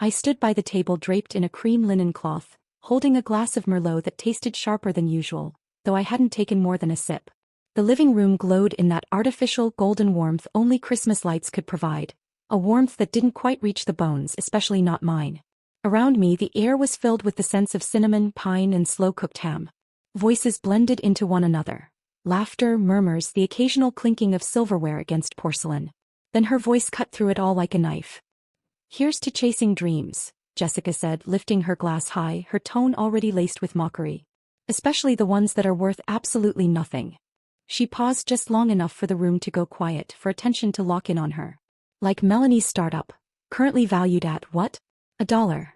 I stood by the table draped in a cream linen cloth, holding a glass of Merlot that tasted sharper than usual, though I hadn't taken more than a sip. The living room glowed in that artificial golden warmth only Christmas lights could provide, a warmth that didn't quite reach the bones, especially not mine. Around me the air was filled with the scents of cinnamon, pine and slow-cooked ham. Voices blended into one another. Laughter, murmurs, the occasional clinking of silverware against porcelain. Then her voice cut through it all like a knife. "Here's to chasing dreams," Jessica said, lifting her glass high, her tone already laced with mockery. "Especially the ones that are worth absolutely nothing." She paused just long enough for the room to go quiet, for attention to lock in on her. "Like Melanie's startup. Currently valued at what? $1.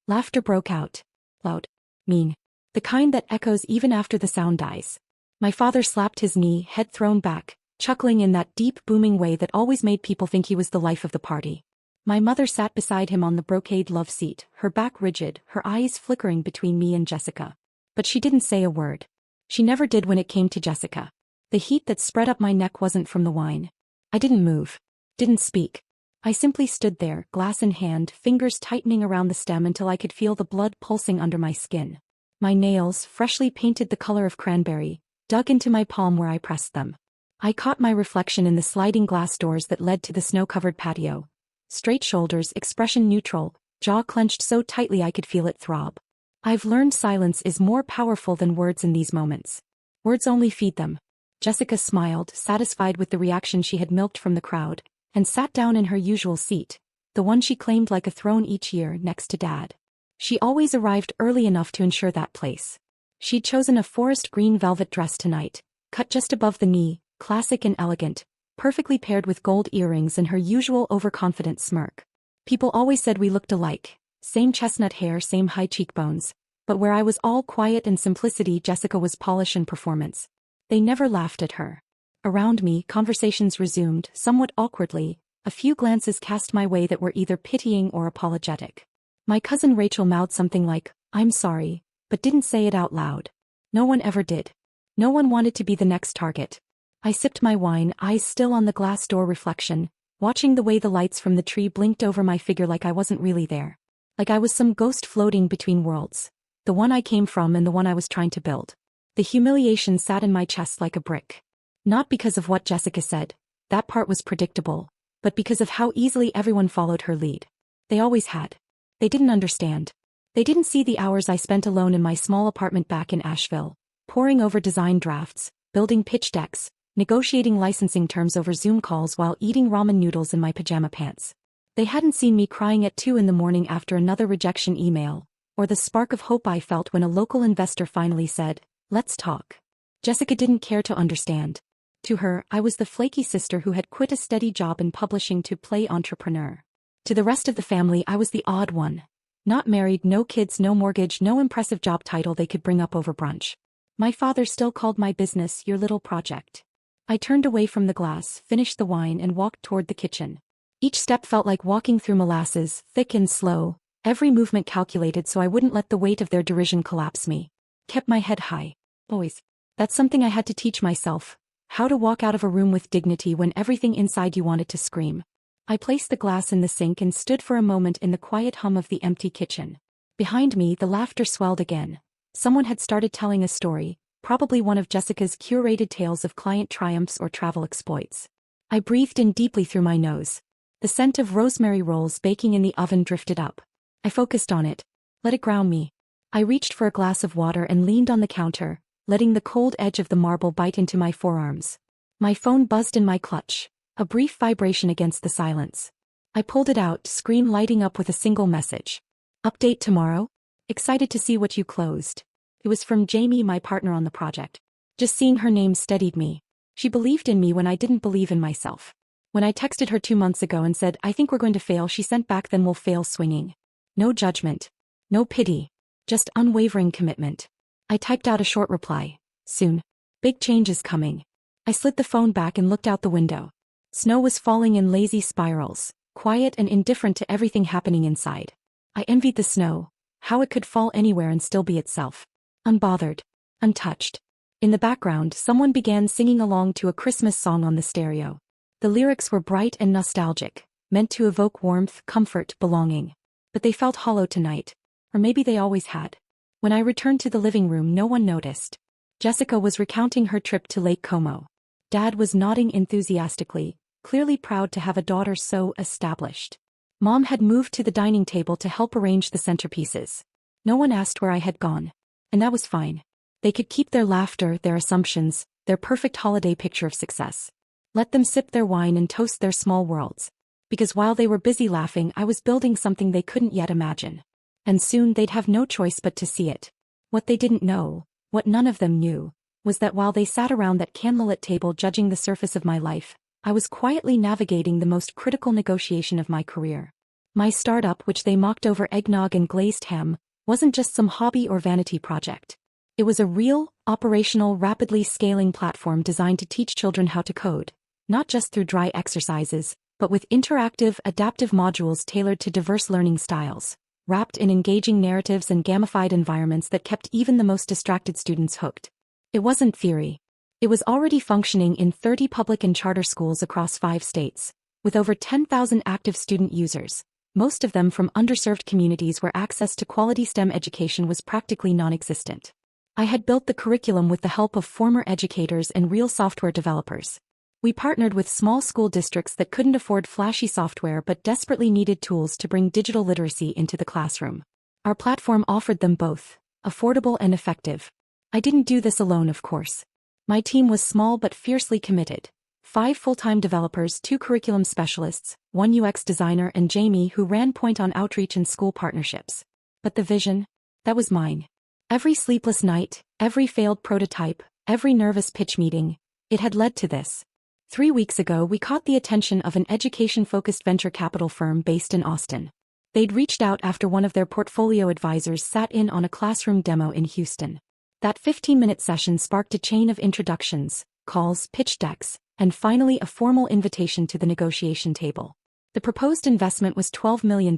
Laughter broke out. Loud. Mean. The kind that echoes even after the sound dies. My father slapped his knee, head thrown back, chuckling in that deep, booming way that always made people think he was the life of the party. My mother sat beside him on the brocade love seat, her back rigid, her eyes flickering between me and Jessica. But she didn't say a word. She never did when it came to Jessica. The heat that spread up my neck wasn't from the wine. I didn't move. Didn't speak. I simply stood there, glass in hand, fingers tightening around the stem until I could feel the blood pulsing under my skin. My nails, freshly painted the color of cranberry, dug into my palm where I pressed them. I caught my reflection in the sliding glass doors that led to the snow-covered patio. Straight shoulders, expression neutral, jaw clenched so tightly I could feel it throb. I've learned silence is more powerful than words in these moments. Words only feed them. Jessica smiled, satisfied with the reaction she had milked from the crowd, and sat down in her usual seat, the one she claimed like a throne each year, next to Dad. She always arrived early enough to ensure that place. She'd chosen a forest green velvet dress tonight, cut just above the knee, classic and elegant, perfectly paired with gold earrings and her usual overconfident smirk. People always said we looked alike, same chestnut hair, same high cheekbones, but where I was all quiet and simplicity, Jessica was polish and performance. They never laughed at her. Around me, conversations resumed, somewhat awkwardly, a few glances cast my way that were either pitying or apologetic. My cousin Rachel mouthed something like, "I'm sorry," but didn't say it out loud. No one ever did. No one wanted to be the next target. I sipped my wine, eyes still on the glass door reflection, watching the way the lights from the tree blinked over my figure like I wasn't really there. Like I was some ghost floating between worlds. The one I came from and the one I was trying to build. The humiliation sat in my chest like a brick. Not because of what Jessica said, that part was predictable, but because of how easily everyone followed her lead. They always had. They didn't understand. They didn't see the hours I spent alone in my small apartment back in Asheville, poring over design drafts, building pitch decks, negotiating licensing terms over Zoom calls while eating ramen noodles in my pajama pants. They hadn't seen me crying at 2 in the morning after another rejection email, or the spark of hope I felt when a local investor finally said, "Let's talk." Jessica didn't care to understand. To her, I was the flaky sister who had quit a steady job in publishing to play entrepreneur. To the rest of the family, I was the odd one. Not married, no kids, no mortgage, no impressive job title they could bring up over brunch. My father still called my business your little project. I turned away from the glass, finished the wine and walked toward the kitchen. Each step felt like walking through molasses, thick and slow, every movement calculated so I wouldn't let the weight of their derision collapse me. Kept my head high. Always. That's something I had to teach myself. How to walk out of a room with dignity when everything inside you wanted to scream. I placed the glass in the sink and stood for a moment in the quiet hum of the empty kitchen. Behind me, the laughter swelled again. Someone had started telling a story, probably one of Jessica's curated tales of client triumphs or travel exploits. I breathed in deeply through my nose. The scent of rosemary rolls baking in the oven drifted up. I focused on it. Let it ground me. I reached for a glass of water and leaned on the counter, letting the cold edge of the marble bite into my forearms. My phone buzzed in my clutch, a brief vibration against the silence. I pulled it out, screen lighting up with a single message. "Update tomorrow? Excited to see what you closed." It was from Jamie, my partner on the project. Just seeing her name steadied me. She believed in me when I didn't believe in myself. When I texted her 2 months ago and said, "I think we're going to fail," she sent back, "Then we'll fail swinging." No judgment. No pity. Just unwavering commitment. I typed out a short reply. "Soon. Big change is coming." I slid the phone back and looked out the window. Snow was falling in lazy spirals, quiet and indifferent to everything happening inside. I envied the snow, how it could fall anywhere and still be itself. Unbothered. Untouched. In the background, someone began singing along to a Christmas song on the stereo. The lyrics were bright and nostalgic, meant to evoke warmth, comfort, belonging. but they felt hollow tonight. Or maybe they always had. When I returned to the living room, no one noticed. Jessica was recounting her trip to Lake Como. Dad was nodding enthusiastically, clearly proud to have a daughter so established. Mom had moved to the dining table to help arrange the centerpieces. No one asked where I had gone. And that was fine. They could keep their laughter, their assumptions, their perfect holiday picture of success. Let them sip their wine and toast their small worlds. Because while they were busy laughing, I was building something they couldn't yet imagine. And soon they'd have no choice but to see it. What they didn't know, what none of them knew, was that while they sat around that candlelit table judging the surface of my life, I was quietly navigating the most critical negotiation of my career. My startup, which they mocked over eggnog and glazed ham, wasn't just some hobby or vanity project. It was a real, operational, rapidly scaling platform designed to teach children how to code, not just through dry exercises, but with interactive, adaptive modules tailored to diverse learning styles, wrapped in engaging narratives and gamified environments that kept even the most distracted students hooked. It wasn't theory. It was already functioning in 30 public and charter schools across 5 states, with over 10,000 active student users, most of them from underserved communities where access to quality STEM education was practically non-existent. I had built the curriculum with the help of former educators and real software developers. We partnered with small school districts that couldn't afford flashy software but desperately needed tools to bring digital literacy into the classroom. Our platform offered them both, affordable and effective. I didn't do this alone, of course. My team was small but fiercely committed. 5 full-time developers, 2 curriculum specialists, 1 UX designer, and Jamie, who ran point on outreach and school partnerships. But the vision? That was mine. Every sleepless night, every failed prototype, every nervous pitch meeting, it had led to this. 3 weeks ago, we caught the attention of an education-focused venture capital firm based in Austin. They'd reached out after one of their portfolio advisors sat in on a classroom demo in Houston. That 15-minute session sparked a chain of introductions, calls, pitch decks, and finally a formal invitation to the negotiation table. The proposed investment was $12 million.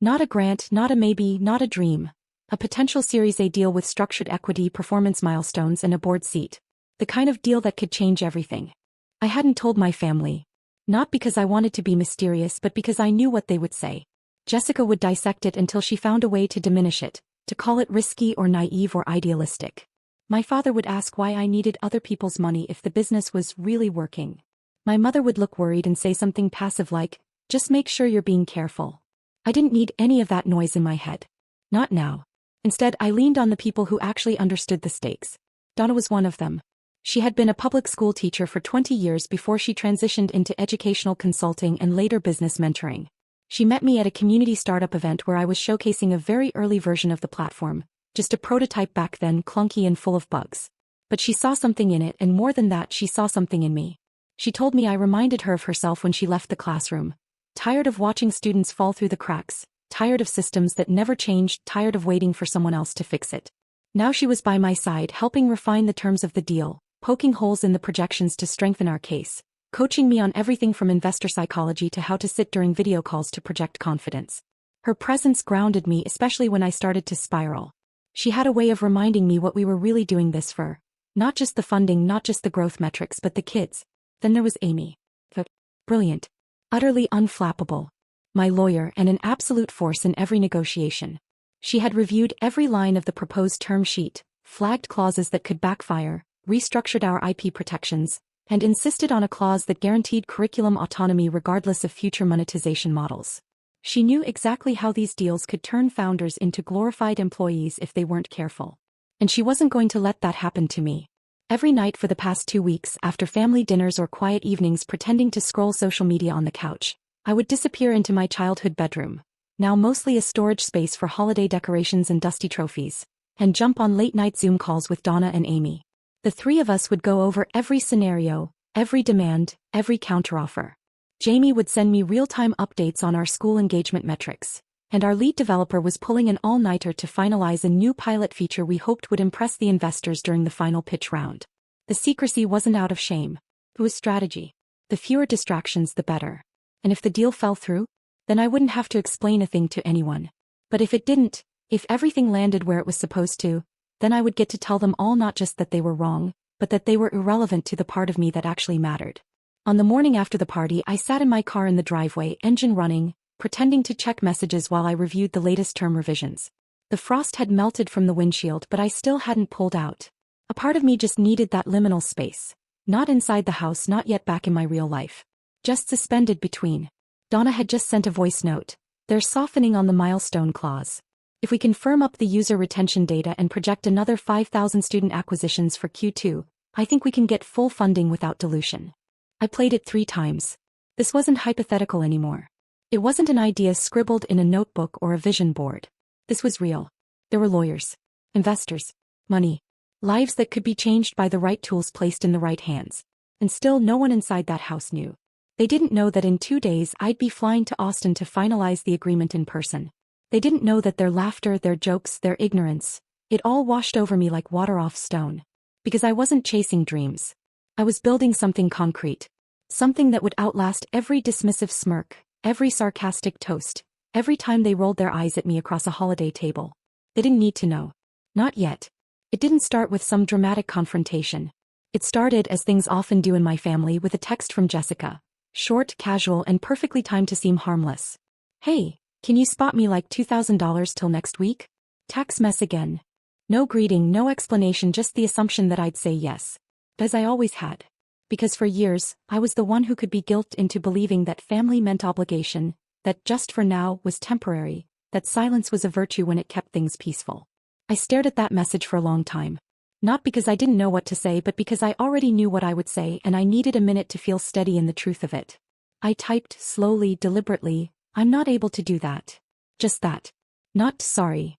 Not a grant, not a maybe, not a dream. A potential Series A deal with structured equity, performance milestones, and a board seat. The kind of deal that could change everything. I hadn't told my family. Not because I wanted to be mysterious, but because I knew what they would say. Jessica would dissect it until she found a way to diminish it, to call it risky or naive or idealistic. My father would ask why I needed other people's money if the business was really working. My mother would look worried and say something passive like, "Just make sure you're being careful." I didn't need any of that noise in my head. Not now. Instead, I leaned on the people who actually understood the stakes. Donna was one of them. She had been a public school teacher for 20 years before she transitioned into educational consulting and later business mentoring. She met me at a community startup event where I was showcasing a very early version of the platform, just a prototype back then, clunky and full of bugs. But she saw something in it, and more than that, she saw something in me. She told me I reminded her of herself when she left the classroom. Tired of watching students fall through the cracks, tired of systems that never changed, tired of waiting for someone else to fix it. Now she was by my side, helping refine the terms of the deal, poking holes in the projections to strengthen our case, coaching me on everything from investor psychology to how to sit during video calls to project confidence. Her presence grounded me, especially when I started to spiral. She had a way of reminding me what we were really doing this for. Not just the funding, not just the growth metrics, but the kids. Then there was Amy. The brilliant, utterly unflappable, my lawyer and an absolute force in every negotiation. She had reviewed every line of the proposed term sheet, flagged clauses that could backfire, restructured our IP protections, and insisted on a clause that guaranteed curriculum autonomy regardless of future monetization models. She knew exactly how these deals could turn founders into glorified employees if they weren't careful. And she wasn't going to let that happen to me. Every night for the past 2 weeks, after family dinners or quiet evenings pretending to scroll social media on the couch, I would disappear into my childhood bedroom, now mostly a storage space for holiday decorations and dusty trophies, and jump on late-night Zoom calls with Donna and Amy. The 3 of us would go over every scenario, every demand, every counteroffer. Jamie would send me real-time updates on our school engagement metrics, and our lead developer was pulling an all-nighter to finalize a new pilot feature we hoped would impress the investors during the final pitch round. The secrecy wasn't out of shame. It was strategy. The fewer distractions, the better. And if the deal fell through, then I wouldn't have to explain a thing to anyone. But if it didn't, if everything landed where it was supposed to, then I would get to tell them all not just that they were wrong, but that they were irrelevant to the part of me that actually mattered. On the morning after the party, I sat in my car in the driveway, engine running, pretending to check messages while I reviewed the latest term revisions. The frost had melted from the windshield, but I still hadn't pulled out. A part of me just needed that liminal space. Not inside the house, not yet back in my real life. Just suspended between. Donna had just sent a voice note. They're softening on the milestone clause. If we can firm up the user retention data and project another 5,000 student acquisitions for Q2, I think we can get full funding without dilution. I played it 3 times. This wasn't hypothetical anymore. It wasn't an idea scribbled in a notebook or a vision board. This was real. There were lawyers, investors, money, lives that could be changed by the right tools placed in the right hands. And still no one inside that house knew. They didn't know that in 2 days I'd be flying to Austin to finalize the agreement in person. They didn't know that their laughter, their jokes, their ignorance, it all washed over me like water off stone. Because I wasn't chasing dreams. I was building something concrete. Something that would outlast every dismissive smirk, every sarcastic toast, every time they rolled their eyes at me across a holiday table. They didn't need to know. Not yet. It didn't start with some dramatic confrontation. It started, as things often do in my family, with a text from Jessica. Short, casual, and perfectly timed to seem harmless. Hey, can you spot me like $2,000 till next week? Tax mess again. No greeting, no explanation, just the assumption that I'd say yes. As I always had. Because for years, I was the one who could be guilted into believing that family meant obligation, that just for now was temporary, that silence was a virtue when it kept things peaceful. I stared at that message for a long time. Not because I didn't know what to say, but because I already knew what I would say and I needed a minute to feel steady in the truth of it. I typed slowly, deliberately, I'm not able to do that. Just that. Not sorry.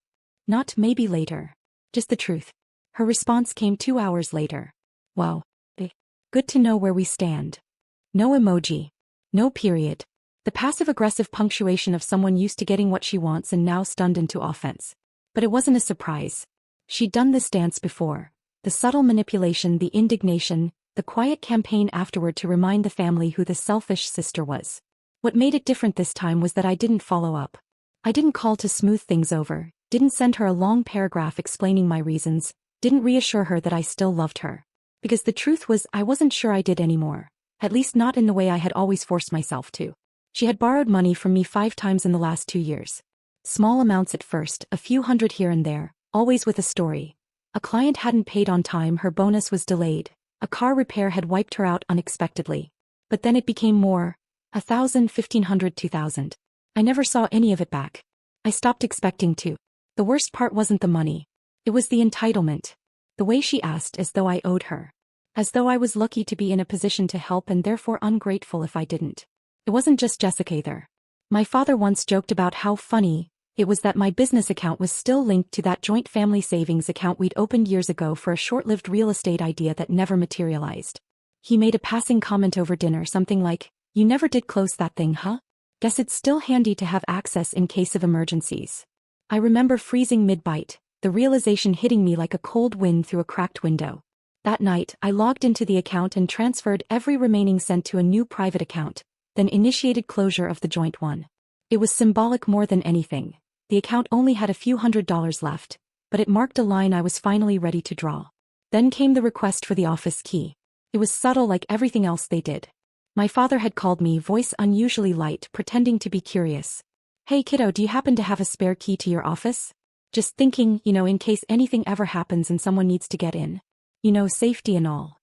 Not maybe later. Just the truth. Her response came 2 hours later. Wow. Good to know where we stand. No emoji. No period. The passive-aggressive punctuation of someone used to getting what she wants and now stunned into offense. But it wasn't a surprise. She'd done this dance before. The subtle manipulation, the indignation, the quiet campaign afterward to remind the family who the selfish sister was. What made it different this time was that I didn't follow up. I didn't call to smooth things over, didn't send her a long paragraph explaining my reasons, didn't reassure her that I still loved her. Because the truth was, I wasn't sure I did anymore. At least not in the way I had always forced myself to. She had borrowed money from me 5 times in the last 2 years. Small amounts at first, a few hundred here and there, always with a story. A client hadn't paid on time, her bonus was delayed. A car repair had wiped her out unexpectedly. But then it became more. 1,000, 1,500, 2,000. I never saw any of it back. I stopped expecting to. The worst part wasn't the money. It was the entitlement. The way she asked, as though I owed her. As though I was lucky to be in a position to help and therefore ungrateful if I didn't. It wasn't just Jessica either. My father once joked about how funny it was that my business account was still linked to that joint family savings account we'd opened years ago for a short-lived real estate idea that never materialized. He made a passing comment over dinner, something like, "You never did close that thing, huh? Guess it's still handy to have access in case of emergencies." I remember freezing mid-bite, the realization hitting me like a cold wind through a cracked window. That night, I logged into the account and transferred every remaining cent to a new private account, then initiated closure of the joint one. It was symbolic more than anything. The account only had a few $100s left, but it marked a line I was finally ready to draw. Then came the request for the office key. It was subtle like everything else they did. My father had called me, voice unusually light, pretending to be curious. "Hey kiddo, do you happen to have a spare key to your office? Just thinking, in case anything ever happens and someone needs to get in. Safety and all."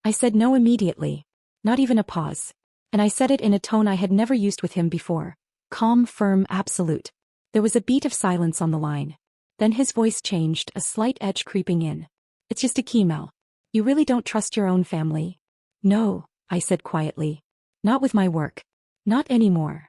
I said no immediately. Not even a pause. And I said it in a tone I had never used with him before. Calm, firm, absolute. There was a beat of silence on the line. Then his voice changed, a slight edge creeping in. "It's just a key, Mel. You really don't trust your own family?" "No," I said quietly. "Not with my work. Not anymore."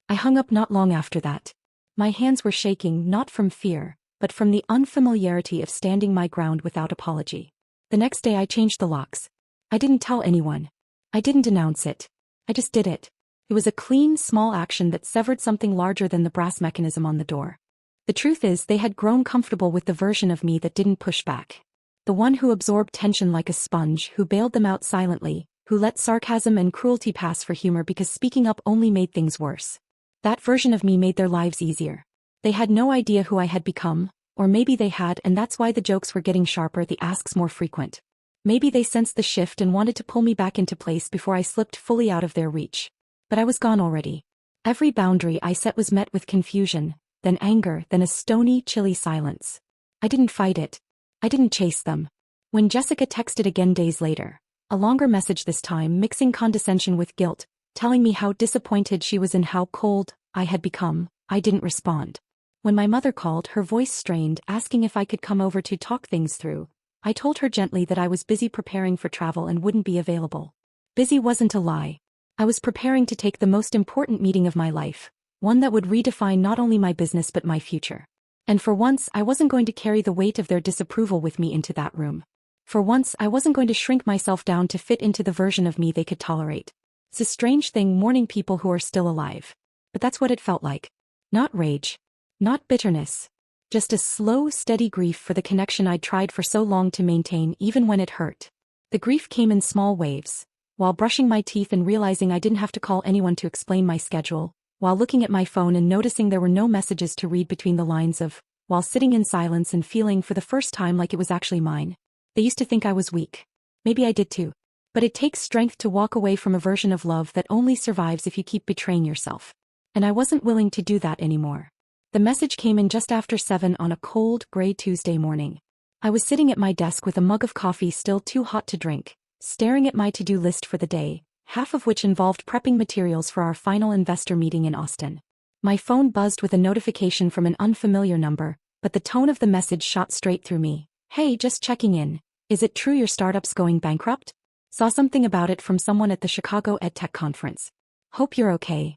I hung up not long after that. My hands were shaking, not from fear, but from the unfamiliarity of standing my ground without apology. The next day I changed the locks. I didn't tell anyone. I didn't announce it. I just did it. It was a clean, small action that severed something larger than the brass mechanism on the door. The truth is, they had grown comfortable with the version of me that didn't push back. The one who absorbed tension like a sponge, who bailed them out silently, who let sarcasm and cruelty pass for humor because speaking up only made things worse. That version of me made their lives easier. They had no idea who I had become, or maybe they had, and that's why the jokes were getting sharper, the asks more frequent. Maybe they sensed the shift and wanted to pull me back into place before I slipped fully out of their reach. But I was gone already. Every boundary I set was met with confusion, then anger, then a stony, chilly silence. I didn't fight it. I didn't chase them. When Jessica texted again days later, a longer message this time mixing condescension with guilt, telling me how disappointed she was in how cold I had become, I didn't respond. When my mother called, her voice strained, asking if I could come over to talk things through, I told her gently that I was busy preparing for travel and wouldn't be available. Busy wasn't a lie. I was preparing to take the most important meeting of my life, one that would redefine not only my business but my future. And for once, I wasn't going to carry the weight of their disapproval with me into that room. For once, I wasn't going to shrink myself down to fit into the version of me they could tolerate. It's a strange thing mourning people who are still alive. But that's what it felt like. Not rage. Not bitterness. Just a slow, steady grief for the connection I'd tried for so long to maintain even when it hurt. The grief came in small waves. While brushing my teeth and realizing I didn't have to call anyone to explain my schedule, while looking at my phone and noticing there were no messages to read between the lines of, while sitting in silence and feeling for the first time like it was actually mine. They used to think I was weak. Maybe I did too. But it takes strength to walk away from a version of love that only survives if you keep betraying yourself. And I wasn't willing to do that anymore. The message came in just after 7 on a cold, gray Tuesday morning. I was sitting at my desk with a mug of coffee still too hot to drink, staring at my to-do list for the day, half of which involved prepping materials for our final investor meeting in Austin. My phone buzzed with a notification from an unfamiliar number, but the tone of the message shot straight through me. Hey, just checking in. Is it true your startup's going bankrupt? Saw something about it from someone at the Chicago EdTech conference. Hope you're okay.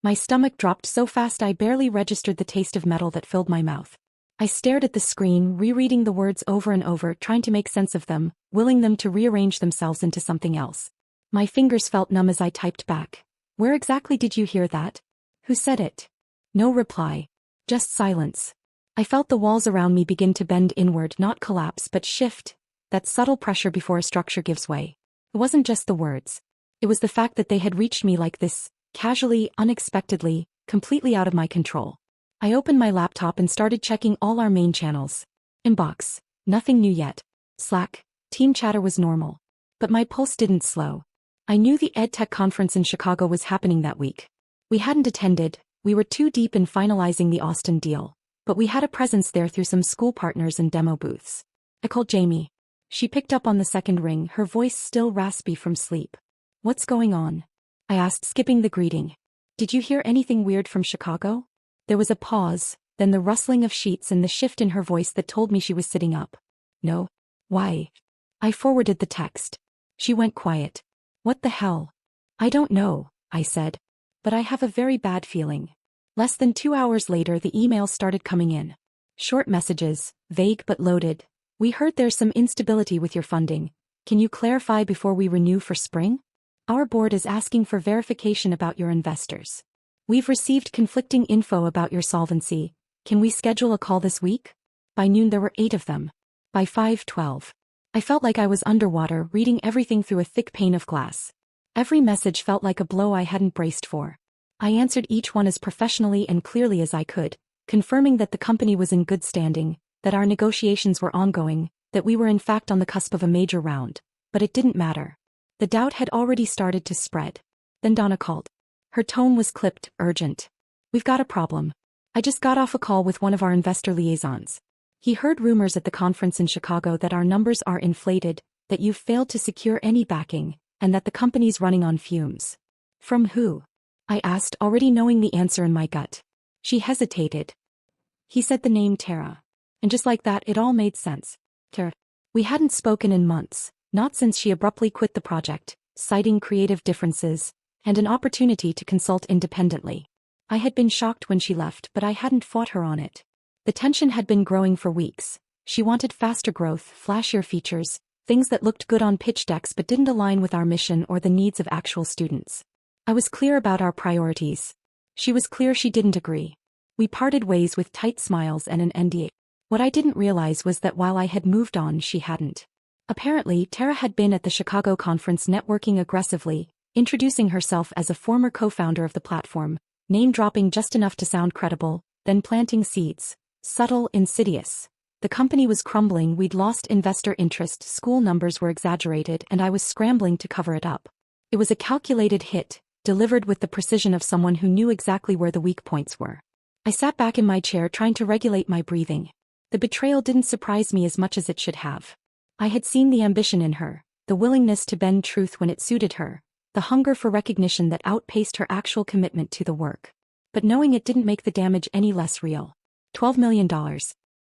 My stomach dropped so fast I barely registered the taste of metal that filled my mouth. I stared at the screen, rereading the words over and over, trying to make sense of them, willing them to rearrange themselves into something else. My fingers felt numb as I typed back. Where exactly did you hear that? Who said it? No reply. Just silence. I felt the walls around me begin to bend inward, not collapse but shift, that subtle pressure before a structure gives way. It wasn't just the words. It was the fact that they had reached me like this, casually, unexpectedly, completely out of my control. I opened my laptop and started checking all our main channels. Inbox. Nothing new yet. Slack. Team chatter was normal. But my pulse didn't slow. I knew the EdTech conference in Chicago was happening that week. We hadn't attended, we were too deep in finalizing the Austin deal, but we had a presence there through some school partners and demo booths. I called Jamie. She picked up on the second ring, her voice still raspy from sleep. What's going on? I asked, skipping the greeting. Did you hear anything weird from Chicago? There was a pause, then the rustling of sheets and the shift in her voice that told me she was sitting up. No. Why? I forwarded the text. She went quiet. What the hell? I don't know, I said. But I have a very bad feeling. Less than 2 hours later the emails started coming in. Short messages, vague but loaded. We heard there's some instability with your funding. Can you clarify before we renew for spring? Our board is asking for verification about your investors. We've received conflicting info about your solvency. Can we schedule a call this week? By noon there were 8 of them. By 5:12. I felt like I was underwater, reading everything through a thick pane of glass. Every message felt like a blow I hadn't braced for. I answered each one as professionally and clearly as I could, confirming that the company was in good standing, that our negotiations were ongoing, that we were in fact on the cusp of a major round. But it didn't matter. The doubt had already started to spread. Then Donna called. Her tone was clipped, urgent. We've got a problem. I just got off a call with one of our investor liaisons. He heard rumors at the conference in Chicago that our numbers are inflated, that you've failed to secure any backing, and that the company's running on fumes. From who? I asked, already knowing the answer in my gut. She hesitated. He said the name Tara. And just like that, it all made sense. Tara. We hadn't spoken in months, not since she abruptly quit the project, citing creative differences, and an opportunity to consult independently. I had been shocked when she left, but I hadn't fought her on it. The tension had been growing for weeks. She wanted faster growth, flashier features, things that looked good on pitch decks but didn't align with our mission or the needs of actual students. I was clear about our priorities. She was clear she didn't agree. We parted ways with tight smiles and an NDA. What I didn't realize was that while I had moved on, she hadn't. Apparently, Tara had been at the Chicago conference networking aggressively, introducing herself as a former co-founder of the platform, name-dropping just enough to sound credible, then planting seeds. Subtle, insidious. The company was crumbling, we'd lost investor interest, school numbers were exaggerated, and I was scrambling to cover it up. It was a calculated hit, delivered with the precision of someone who knew exactly where the weak points were. I sat back in my chair trying to regulate my breathing. The betrayal didn't surprise me as much as it should have. I had seen the ambition in her, the willingness to bend truth when it suited her, the hunger for recognition that outpaced her actual commitment to the work. But knowing it didn't make the damage any less real. $12 million.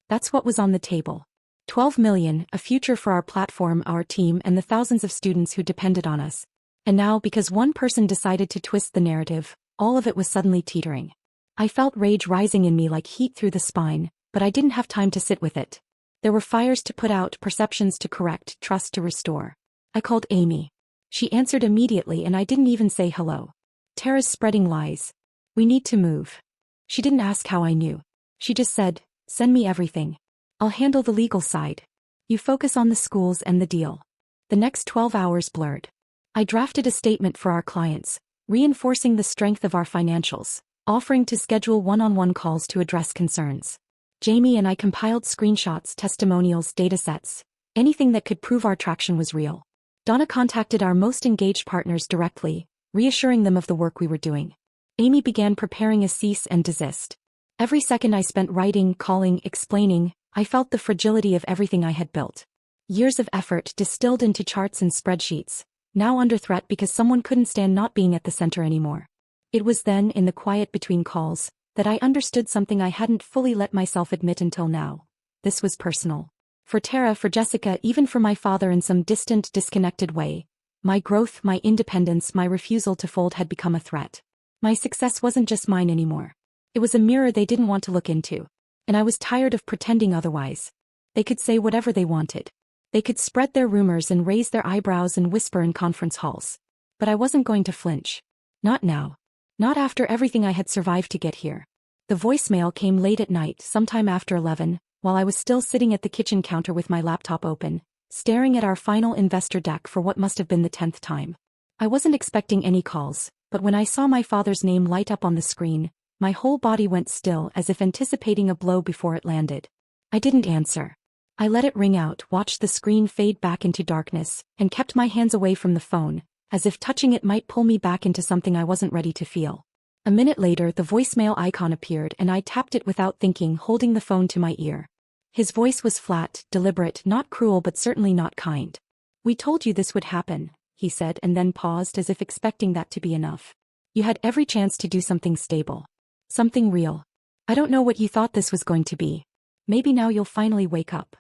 That's what was on the table. 12 million, a future for our platform, our team, and the thousands of students who depended on us. And now, because one person decided to twist the narrative, all of it was suddenly teetering. I felt rage rising in me like heat through the spine, but I didn't have time to sit with it. There were fires to put out, perceptions to correct, trust to restore. I called Amy. She answered immediately and I didn't even say hello. Tara's spreading lies. We need to move. She didn't ask how I knew. She just said, send me everything. I'll handle the legal side. You focus on the schools and the deal. The next 12 hours blurred. I drafted a statement for our clients, reinforcing the strength of our financials, offering to schedule one-on-one calls to address concerns. Jamie and I compiled screenshots, testimonials, datasets, anything that could prove our traction was real. Donna contacted our most engaged partners directly, reassuring them of the work we were doing. Amy began preparing a cease and desist. Every second I spent writing, calling, explaining, I felt the fragility of everything I had built. Years of effort distilled into charts and spreadsheets, now under threat because someone couldn't stand not being at the center anymore. It was then, in the quiet between calls, that I understood something I hadn't fully let myself admit until now. This was personal. For Tara, for Jessica, even for my father in some distant, disconnected way. My growth, my independence, my refusal to fold had become a threat. My success wasn't just mine anymore. It was a mirror they didn't want to look into. And I was tired of pretending otherwise. They could say whatever they wanted. They could spread their rumors and raise their eyebrows and whisper in conference halls. But I wasn't going to flinch. Not now. Not after everything I had survived to get here. The voicemail came late at night, sometime after 11, while I was still sitting at the kitchen counter with my laptop open, staring at our final investor deck for what must have been the 10th time. I wasn't expecting any calls, but when I saw my father's name light up on the screen, my whole body went still as if anticipating a blow before it landed. I didn't answer. I let it ring out, watched the screen fade back into darkness, and kept my hands away from the phone, as if touching it might pull me back into something I wasn't ready to feel. A minute later, the voicemail icon appeared and I tapped it without thinking, holding the phone to my ear. His voice was flat, deliberate, not cruel but certainly not kind. We told you this would happen, he said, and then paused as if expecting that to be enough. You had every chance to do something stable. Something real. I don't know what you thought this was going to be. Maybe now you'll finally wake up.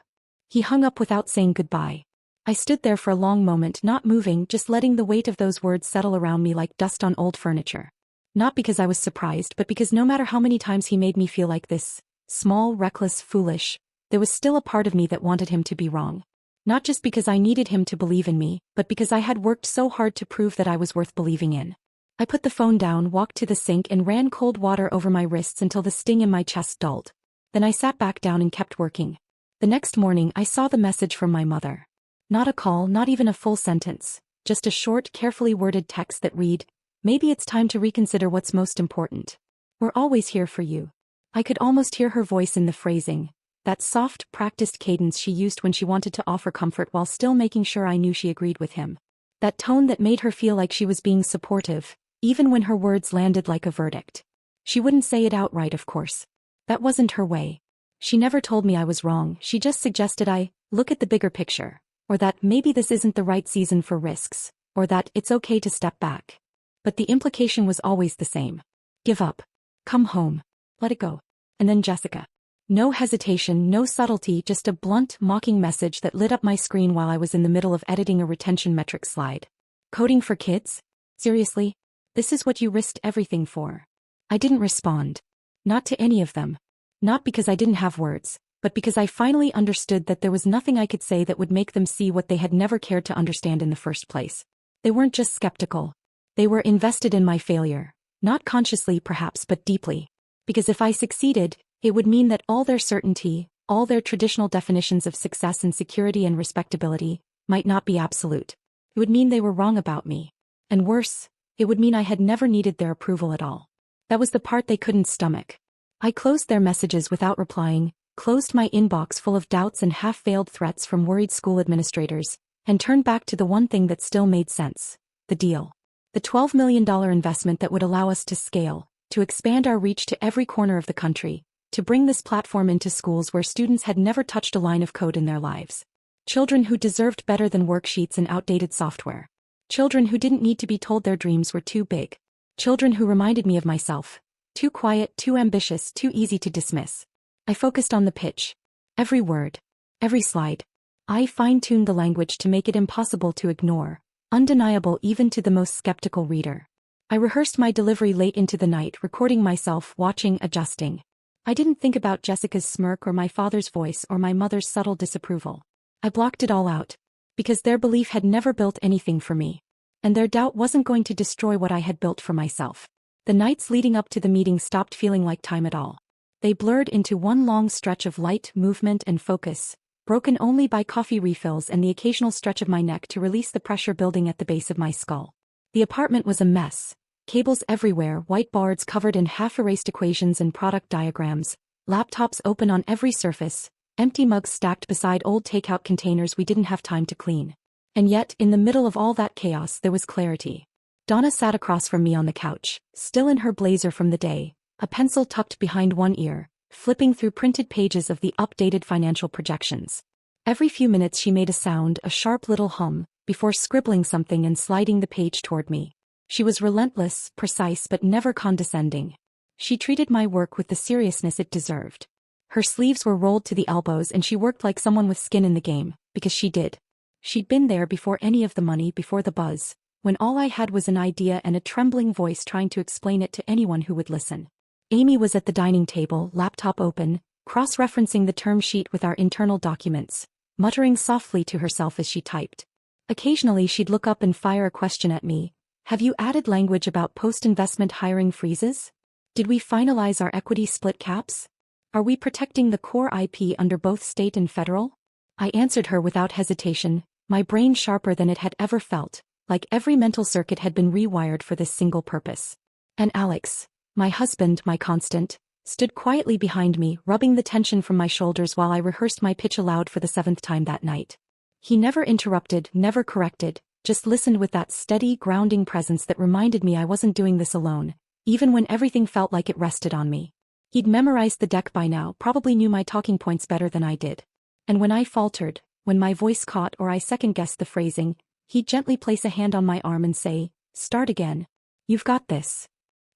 He hung up without saying goodbye. I stood there for a long moment, not moving, just letting the weight of those words settle around me like dust on old furniture. Not because I was surprised, but because no matter how many times he made me feel like this, small, reckless, foolish, there was still a part of me that wanted him to be wrong. Not just because I needed him to believe in me, but because I had worked so hard to prove that I was worth believing in. I put the phone down, walked to the sink and ran cold water over my wrists until the sting in my chest dulled. Then I sat back down and kept working. The next morning I saw the message from my mother. Not a call, not even a full sentence, just a short, carefully worded text that read, "Maybe it's time to reconsider what's most important. We're always here for you." I could almost hear her voice in the phrasing, that soft, practiced cadence she used when she wanted to offer comfort while still making sure I knew she agreed with him. That tone that made her feel like she was being supportive, even when her words landed like a verdict. She wouldn't say it outright, of course. That wasn't her way. She never told me I was wrong, she just suggested I look at the bigger picture, or that maybe this isn't the right season for risks, or that it's okay to step back. But the implication was always the same. Give up. Come home. Let it go. And then Jessica. No hesitation, no subtlety, just a blunt, mocking message that lit up my screen while I was in the middle of editing a retention metrics slide. Coding for kids? Seriously? This is what you risked everything for? I didn't respond. Not to any of them. Not because I didn't have words, but because I finally understood that there was nothing I could say that would make them see what they had never cared to understand in the first place. They weren't just skeptical. They were invested in my failure. Not consciously perhaps, but deeply. Because if I succeeded, it would mean that all their certainty, all their traditional definitions of success and security and respectability, might not be absolute. It would mean they were wrong about me. And worse, it would mean I had never needed their approval at all. That was the part they couldn't stomach. I closed their messages without replying, closed my inbox full of doubts and half-veiled threats from worried school administrators, and turned back to the one thing that still made sense: the deal. The $12 million investment that would allow us to scale, to expand our reach to every corner of the country, to bring this platform into schools where students had never touched a line of code in their lives. Children who deserved better than worksheets and outdated software. Children who didn't need to be told their dreams were too big. Children who reminded me of myself. Too quiet, too ambitious, too easy to dismiss. I focused on the pitch. Every word. Every slide. I fine-tuned the language to make it impossible to ignore, undeniable even to the most skeptical reader. I rehearsed my delivery late into the night, recording myself, watching, adjusting. I didn't think about Jessica's smirk or my father's voice or my mother's subtle disapproval. I blocked it all out. Because their belief had never built anything for me. And their doubt wasn't going to destroy what I had built for myself. The nights leading up to the meeting stopped feeling like time at all. They blurred into one long stretch of light, movement, and focus, broken only by coffee refills and the occasional stretch of my neck to release the pressure building at the base of my skull. The apartment was a mess. Cables everywhere, whiteboards covered in half-erased equations and product diagrams, laptops open on every surface, empty mugs stacked beside old takeout containers we didn't have time to clean. And yet, in the middle of all that chaos, there was clarity. Donna sat across from me on the couch, still in her blazer from the day, a pencil tucked behind one ear, flipping through printed pages of the updated financial projections. Every few minutes she made a sound, a sharp little hum, before scribbling something and sliding the page toward me. She was relentless, precise but never condescending. She treated my work with the seriousness it deserved. Her sleeves were rolled to the elbows and she worked like someone with skin in the game, because she did. She'd been there before any of the money, before the buzz, when all I had was an idea and a trembling voice trying to explain it to anyone who would listen. Amy was at the dining table, laptop open, cross-referencing the term sheet with our internal documents, muttering softly to herself as she typed. Occasionally she'd look up and fire a question at me. Have you added language about post-investment hiring freezes? Did we finalize our equity split caps? Are we protecting the core IP under both state and federal? I answered her without hesitation, my brain sharper than it had ever felt, like every mental circuit had been rewired for this single purpose. And Alex, my husband, my constant, stood quietly behind me, rubbing the tension from my shoulders while I rehearsed my pitch aloud for the 7th time that night. He never interrupted, never corrected, just listened with that steady, grounding presence that reminded me I wasn't doing this alone, even when everything felt like it rested on me. He'd memorized the deck by now, probably knew my talking points better than I did. And when I faltered, when my voice caught or I second-guessed the phrasing, he'd gently place a hand on my arm and say, "Start again. You've got this."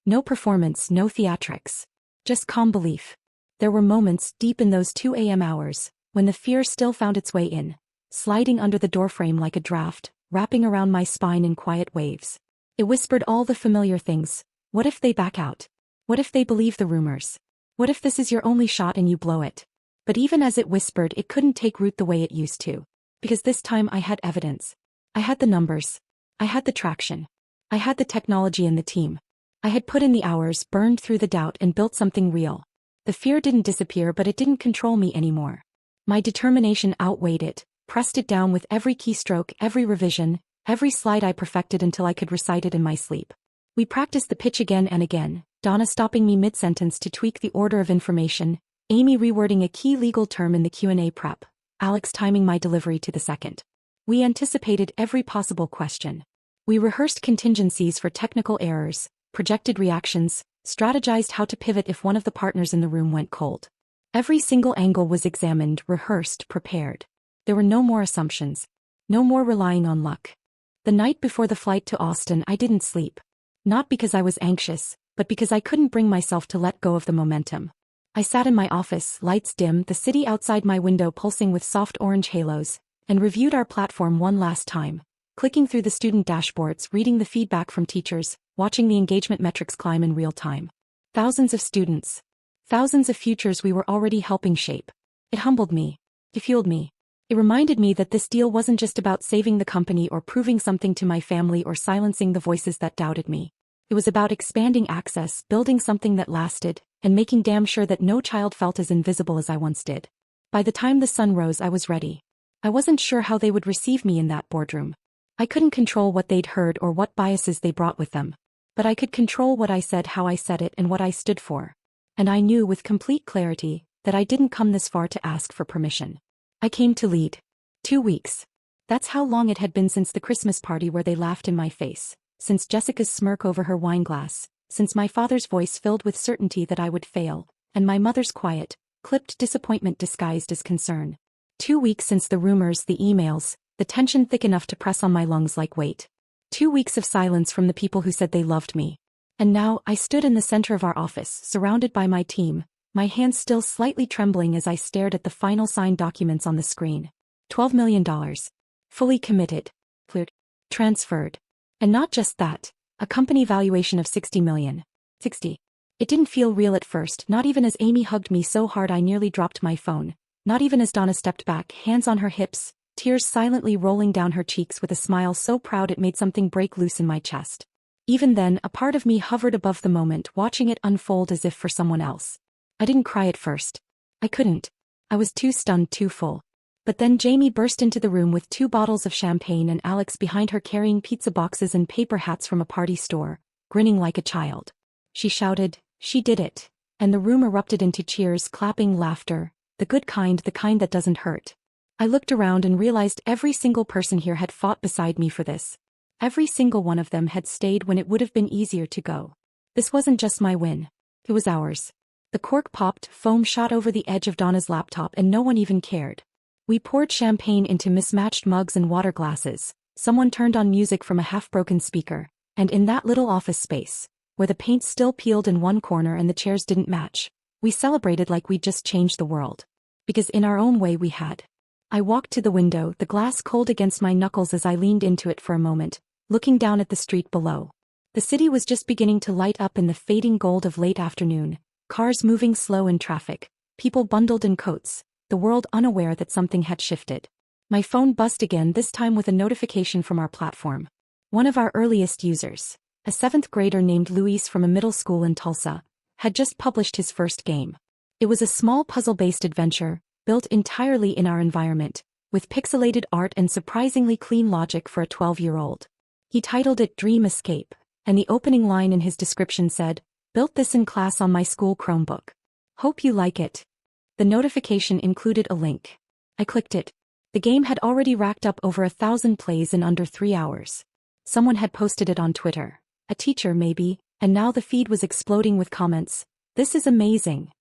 No performance, no theatrics. Just calm belief. There were moments, deep in those 2 a.m. hours, when the fear still found its way in, sliding under the doorframe like a draft, wrapping around my spine in quiet waves. It whispered all the familiar things. What if they back out? What if they believe the rumors? What if this is your only shot and you blow it? But even as it whispered, it couldn't take root the way it used to. Because this time I had evidence. I had the numbers. I had the traction. I had the technology and the team. I had put in the hours, burned through the doubt and built something real. The fear didn't disappear, but it didn't control me anymore. My determination outweighed it, pressed it down with every keystroke, every revision, every slide I perfected until I could recite it in my sleep. We practiced the pitch again and again, Donna stopping me mid-sentence to tweak the order of information, Amy rewording a key legal term in the Q&A prep, Alex timing my delivery to the second. We anticipated every possible question. We rehearsed contingencies for technical errors, projected reactions, strategized how to pivot if one of the partners in the room went cold. Every single angle was examined, rehearsed, prepared. There were no more assumptions. No more relying on luck. The night before the flight to Austin, I didn't sleep. Not because I was anxious, but because I couldn't bring myself to let go of the momentum. I sat in my office, lights dim, the city outside my window pulsing with soft orange halos, and reviewed our platform one last time, clicking through the student dashboards, reading the feedback from teachers, watching the engagement metrics climb in real time. Thousands of students. Thousands of futures we were already helping shape. It humbled me. It fueled me. It reminded me that this deal wasn't just about saving the company or proving something to my family or silencing the voices that doubted me. It was about expanding access, building something that lasted, and making damn sure that no child felt as invisible as I once did. By the time the sun rose, I was ready. I wasn't sure how they would receive me in that boardroom. I couldn't control what they'd heard or what biases they brought with them. But I could control what I said, how I said it, and what I stood for. And I knew with complete clarity that I didn't come this far to ask for permission. I came to lead. 2 weeks. That's how long it had been since the Christmas party where they laughed in my face. since Jessica's smirk over her wineglass, since my father's voice filled with certainty that I would fail, and my mother's quiet, clipped disappointment disguised as concern. 2 weeks since the rumors, the emails, the tension thick enough to press on my lungs like weight. 2 weeks of silence from the people who said they loved me. And now, I stood in the center of our office, surrounded by my team, my hands still slightly trembling as I stared at the final signed documents on the screen. $12 million. Fully committed. Cleared. Transferred. And not just that, a company valuation of $60 million. 60. It didn't feel real at first, not even as Amy hugged me so hard I nearly dropped my phone, not even as Donna stepped back, hands on her hips, tears silently rolling down her cheeks with a smile so proud it made something break loose in my chest. Even then, a part of me hovered above the moment, watching it unfold as if for someone else. I didn't cry at first. I couldn't. I was too stunned, too full. But then Jamie burst into the room with 2 bottles of champagne and Alex behind her carrying pizza boxes and paper hats from a party store, grinning like a child. She shouted, "She did it." And the room erupted into cheers, clapping, laughter, the kind that doesn't hurt. I looked around and realized every single person here had fought beside me for this. Every single one of them had stayed when it would have been easier to go. This wasn't just my win. It was ours. The cork popped, foam shot over the edge of Donna's laptop and no one even cared. We poured champagne into mismatched mugs and water glasses, someone turned on music from a half-broken speaker, and in that little office space, where the paint still peeled in one corner and the chairs didn't match, we celebrated like we'd just changed the world. Because in our own way we had. I walked to the window, the glass cold against my knuckles as I leaned into it for a moment, looking down at the street below. The city was just beginning to light up in the fading gold of late afternoon, cars moving slow in traffic, people bundled in coats, the world unaware that something had shifted. My phone buzzed again, this time with a notification from our platform. One of our earliest users, a 7th grader named Luis from a middle school in Tulsa, had just published his first game. It was a small puzzle-based adventure, built entirely in our environment, with pixelated art and surprisingly clean logic for a 12-year-old. He titled it Dream Escape, and the opening line in his description said, "Built this in class on my school Chromebook. Hope you like it." The notification included a link. I clicked it. The game had already racked up over 1,000 plays in under 3 hours. Someone had posted it on Twitter. A teacher maybe, and now the feed was exploding with comments. "This is amazing.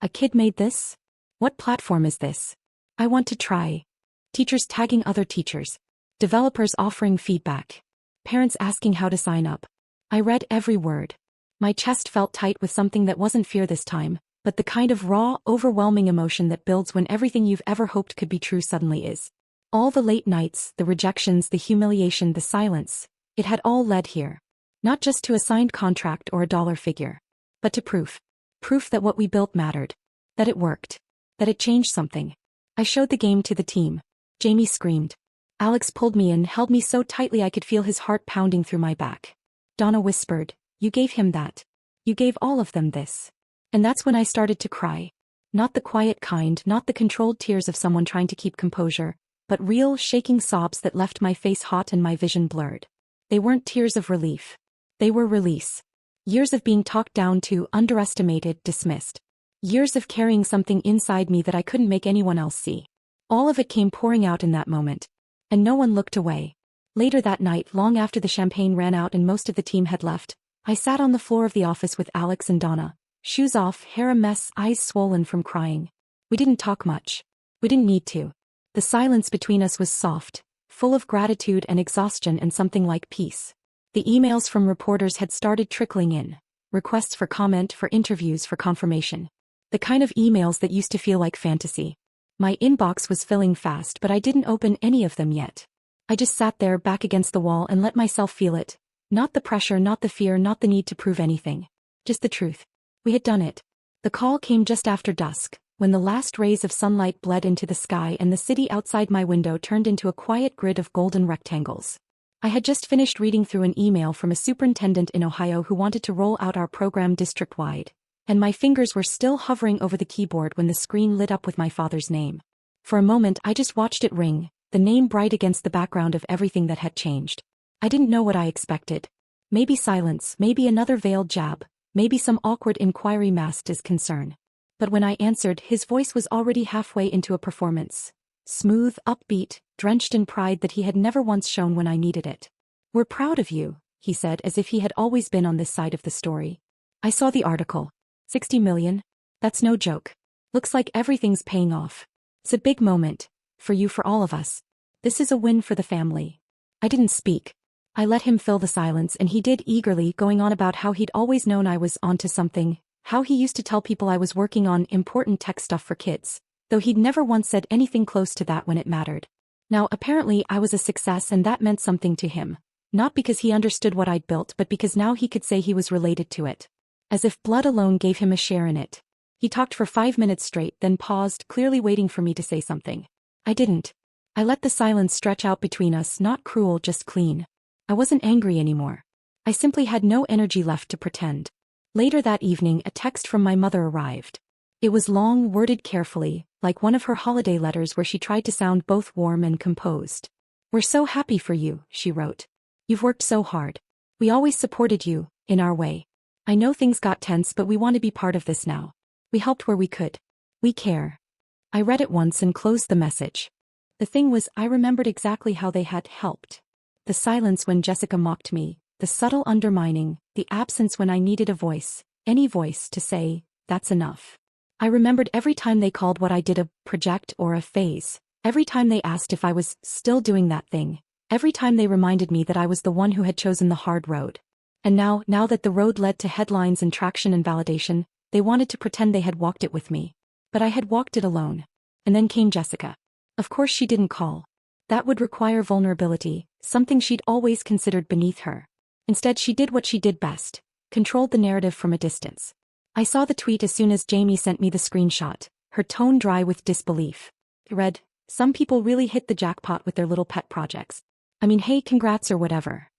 A kid made this? What platform is this? I want to try." Teachers tagging other teachers. Developers offering feedback. Parents asking how to sign up. I read every word. My chest felt tight with something that wasn't fear this time, but the kind of raw, overwhelming emotion that builds when everything you've ever hoped could be true suddenly is. All the late nights, the rejections, the humiliation, the silence, it had all led here. Not just to a signed contract or a dollar figure, but to proof. Proof that what we built mattered. That it worked. That it changed something. I showed the game to the team. Jamie screamed. Alex pulled me in, held me so tightly I could feel his heart pounding through my back. Donna whispered, "You gave him that. You gave all of them this." And that's when I started to cry. Not the quiet kind, not the controlled tears of someone trying to keep composure, but real, shaking sobs that left my face hot and my vision blurred. They weren't tears of relief. They were release. Years of being talked down to, underestimated, dismissed. Years of carrying something inside me that I couldn't make anyone else see. All of it came pouring out in that moment. And no one looked away. Later that night, long after the champagne ran out and most of the team had left, I sat on the floor of the office with Alex and Donna. Shoes off, hair a mess, eyes swollen from crying. We didn't talk much. We didn't need to. The silence between us was soft, full of gratitude and exhaustion and something like peace. The emails from reporters had started trickling in. Requests for comment, for interviews, for confirmation. The kind of emails that used to feel like fantasy. My inbox was filling fast, but I didn't open any of them yet. I just sat there back against the wall and let myself feel it. Not the pressure, not the fear, not the need to prove anything. Just the truth. We had done it. The call came just after dusk, when the last rays of sunlight bled into the sky and the city outside my window turned into a quiet grid of golden rectangles. I had just finished reading through an email from a superintendent in Ohio who wanted to roll out our program district-wide, and my fingers were still hovering over the keyboard when the screen lit up with my father's name. For a moment I just watched it ring, the name bright against the background of everything that had changed. I didn't know what I expected. Maybe silence, maybe another veiled jab. Maybe some awkward inquiry masked as concern. But when I answered, his voice was already halfway into a performance. Smooth, upbeat, drenched in pride that he had never once shown when I needed it. "We're proud of you. he said as if he had always been on this side of the story. I saw the article. 60 million? That's no joke. Looks like everything's paying off. It's a big moment. For you, for all of us. This is a win for the family. I didn't speak. I let him fill the silence, and he did eagerly, going on about how he'd always known I was onto something, how he used to tell people I was working on important tech stuff for kids, though he'd never once said anything close to that when it mattered. Now apparently I was a success, and that meant something to him. Not because he understood what I'd built, but because now he could say he was related to it. As if blood alone gave him a share in it. He talked for 5 minutes straight, then paused, clearly waiting for me to say something. I didn't. I let the silence stretch out between us, not cruel, just clean. I wasn't angry anymore. I simply had no energy left to pretend. Later that evening, a text from my mother arrived. It was long, worded carefully, like one of her holiday letters where she tried to sound both warm and composed. "We're so happy for you," she wrote. "You've worked so hard. We always supported you, in our way. I know things got tense, but we want to be part of this now. We helped where we could. We care." I read it once and closed the message. The thing was, I remembered exactly how they had helped. The silence when Jessica mocked me, the subtle undermining, the absence when I needed a voice, any voice, to say, "That's enough." I remembered every time they called what I did a project or a phase, every time they asked if I was still doing that thing, every time they reminded me that I was the one who had chosen the hard road. And now that the road led to headlines and traction and validation, they wanted to pretend they had walked it with me. But I had walked it alone. And then came Jessica. Of course she didn't call. That would require vulnerability, something she'd always considered beneath her. Instead, she did what she did best, controlled the narrative from a distance. I saw the tweet as soon as Jamie sent me the screenshot, her tone dry with disbelief. It read, "Some people really hit the jackpot with their little pet projects. I mean, hey, congrats or whatever."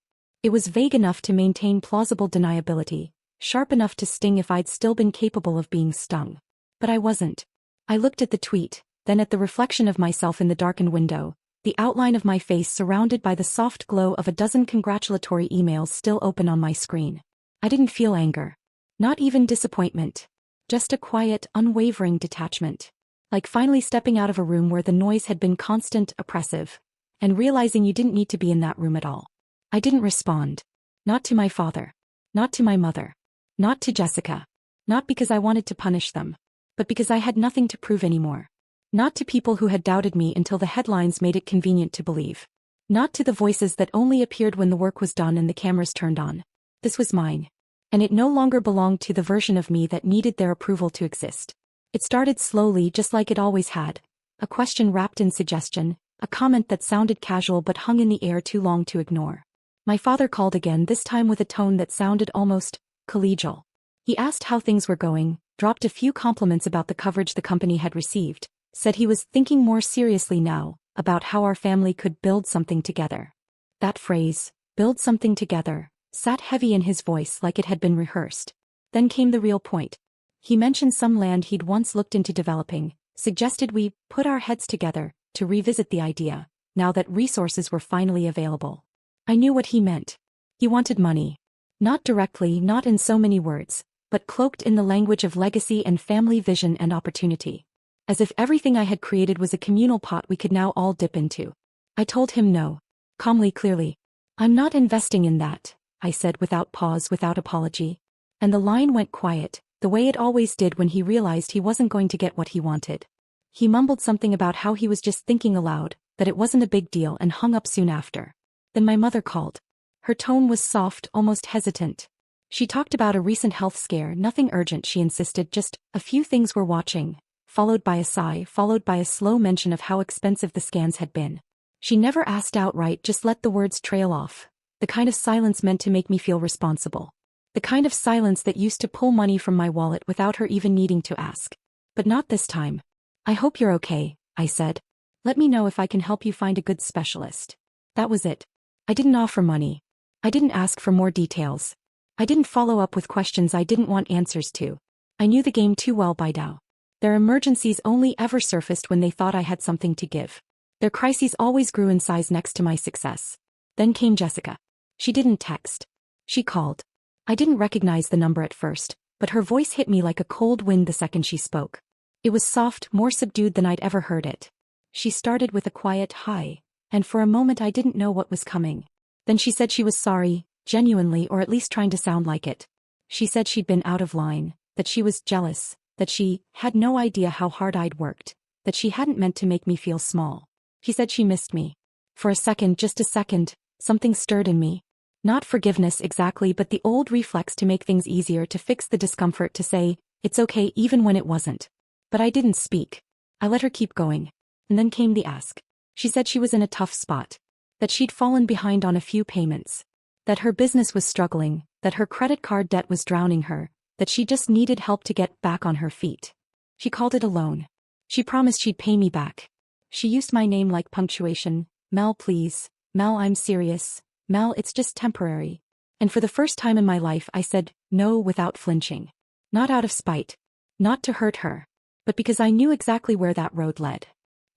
It was vague enough to maintain plausible deniability, sharp enough to sting if I'd still been capable of being stung. But I wasn't. I looked at the tweet, then at the reflection of myself in the darkened window, the outline of my face surrounded by the soft glow of a dozen congratulatory emails still open on my screen. I didn't feel anger. Not even disappointment. Just a quiet, unwavering detachment. Like finally stepping out of a room where the noise had been constant, oppressive, and realizing you didn't need to be in that room at all. I didn't respond. Not to my father. Not to my mother. Not to Jessica. Not because I wanted to punish them. But because I had nothing to prove anymore. Not to people who had doubted me until the headlines made it convenient to believe. Not to the voices that only appeared when the work was done and the cameras turned on. This was mine. And it no longer belonged to the version of me that needed their approval to exist. It started slowly, just like it always had. A question wrapped in suggestion, a comment that sounded casual but hung in the air too long to ignore. My father called again, this time with a tone that sounded almost collegial. He asked how things were going, dropped a few compliments about the coverage the company had received, said he was thinking more seriously now about how our family could build something together. That phrase, build something together, sat heavy in his voice like it had been rehearsed. Then came the real point. He mentioned some land he'd once looked into developing, suggested we put our heads together to revisit the idea, now that resources were finally available. I knew what he meant. He wanted money. Not directly, not in so many words, but cloaked in the language of legacy and family vision and opportunity. As if everything I had created was a communal pot we could now all dip into. I told him no. Calmly, clearly. "I'm not investing in that," I said without pause, without apology. And the line went quiet, the way it always did when he realized he wasn't going to get what he wanted. He mumbled something about how he was just thinking aloud, that it wasn't a big deal, and hung up soon after. Then my mother called. Her tone was soft, almost hesitant. She talked about a recent health scare, nothing urgent, she insisted, just a few things we're watching, followed by a sigh, followed by a slow mention of how expensive the scans had been. She never asked outright, just let the words trail off. The kind of silence meant to make me feel responsible. The kind of silence that used to pull money from my wallet without her even needing to ask. But not this time. "I hope you're okay," I said. "Let me know if I can help you find a good specialist." That was it. I didn't offer money. I didn't ask for more details. I didn't follow up with questions I didn't want answers to. I knew the game too well by now. Their emergencies only ever surfaced when they thought I had something to give. Their crises always grew in size next to my success. Then came Jessica. She didn't text. She called. I didn't recognize the number at first, but her voice hit me like a cold wind the second she spoke. It was soft, more subdued than I'd ever heard it. She started with a quiet hi, and for a moment I didn't know what was coming. Then she said she was sorry, Genuinely, or at least trying to sound like it. She said she'd been out of line, that she was jealous, that she had no idea how hard I'd worked, that she hadn't meant to make me feel small. She said she missed me. For a second, just a second, something stirred in me. Not forgiveness exactly, but the old reflex to make things easier, to fix the discomfort, to say, it's okay even when it wasn't. But I didn't speak. I let her keep going. And then came the ask. She said she was in a tough spot. That she'd fallen behind on a few payments. That her business was struggling, that her credit card debt was drowning her, that she just needed help to get back on her feet. She called it a loan. She promised she'd pay me back. She used my name like punctuation. Mel, please. Mel, I'm serious. Mel, it's just temporary. And for the first time in my life I said no without flinching. Not out of spite. Not to hurt her. But because I knew exactly where that road led.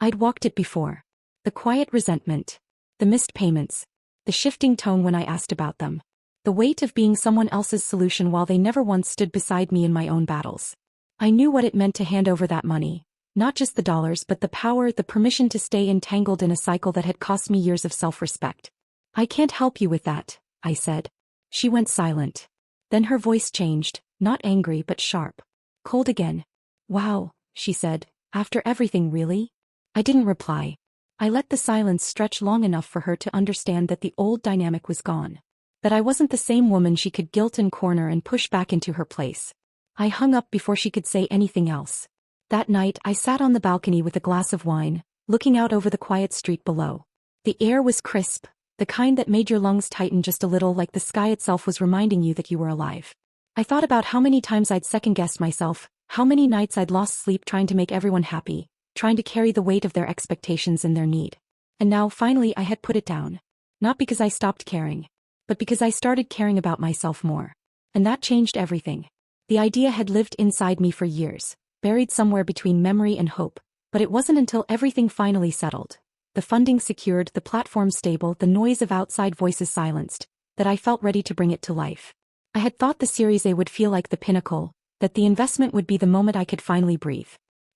I'd walked it before. The quiet resentment. The missed payments. The shifting tone when I asked about them. The weight of being someone else's solution while they never once stood beside me in my own battles. I knew what it meant to hand over that money. Not just the dollars, but the power, the permission to stay entangled in a cycle that had cost me years of self-respect. I can't help you with that, I said. She went silent. Then her voice changed, not angry but sharp. Cold again. Wow, she said, after everything, really? I didn't reply. I let the silence stretch long enough for her to understand that the old dynamic was gone. That I wasn't the same woman she could guilt and corner and push back into her place. I hung up before she could say anything else. That night I sat on the balcony with a glass of wine, looking out over the quiet street below. The air was crisp, the kind that made your lungs tighten just a little, like the sky itself was reminding you that you were alive. I thought about how many times I'd second-guessed myself, how many nights I'd lost sleep trying to make everyone happy, trying to carry the weight of their expectations and their need. And now, finally, I had put it down. Not because I stopped caring, but because I started caring about myself more. And that changed everything. The idea had lived inside me for years, buried somewhere between memory and hope, but it wasn't until everything finally settled, the funding secured, the platform stable, the noise of outside voices silenced, that I felt ready to bring it to life. I had thought the Series A would feel like the pinnacle, that the investment would be the moment I could finally breathe.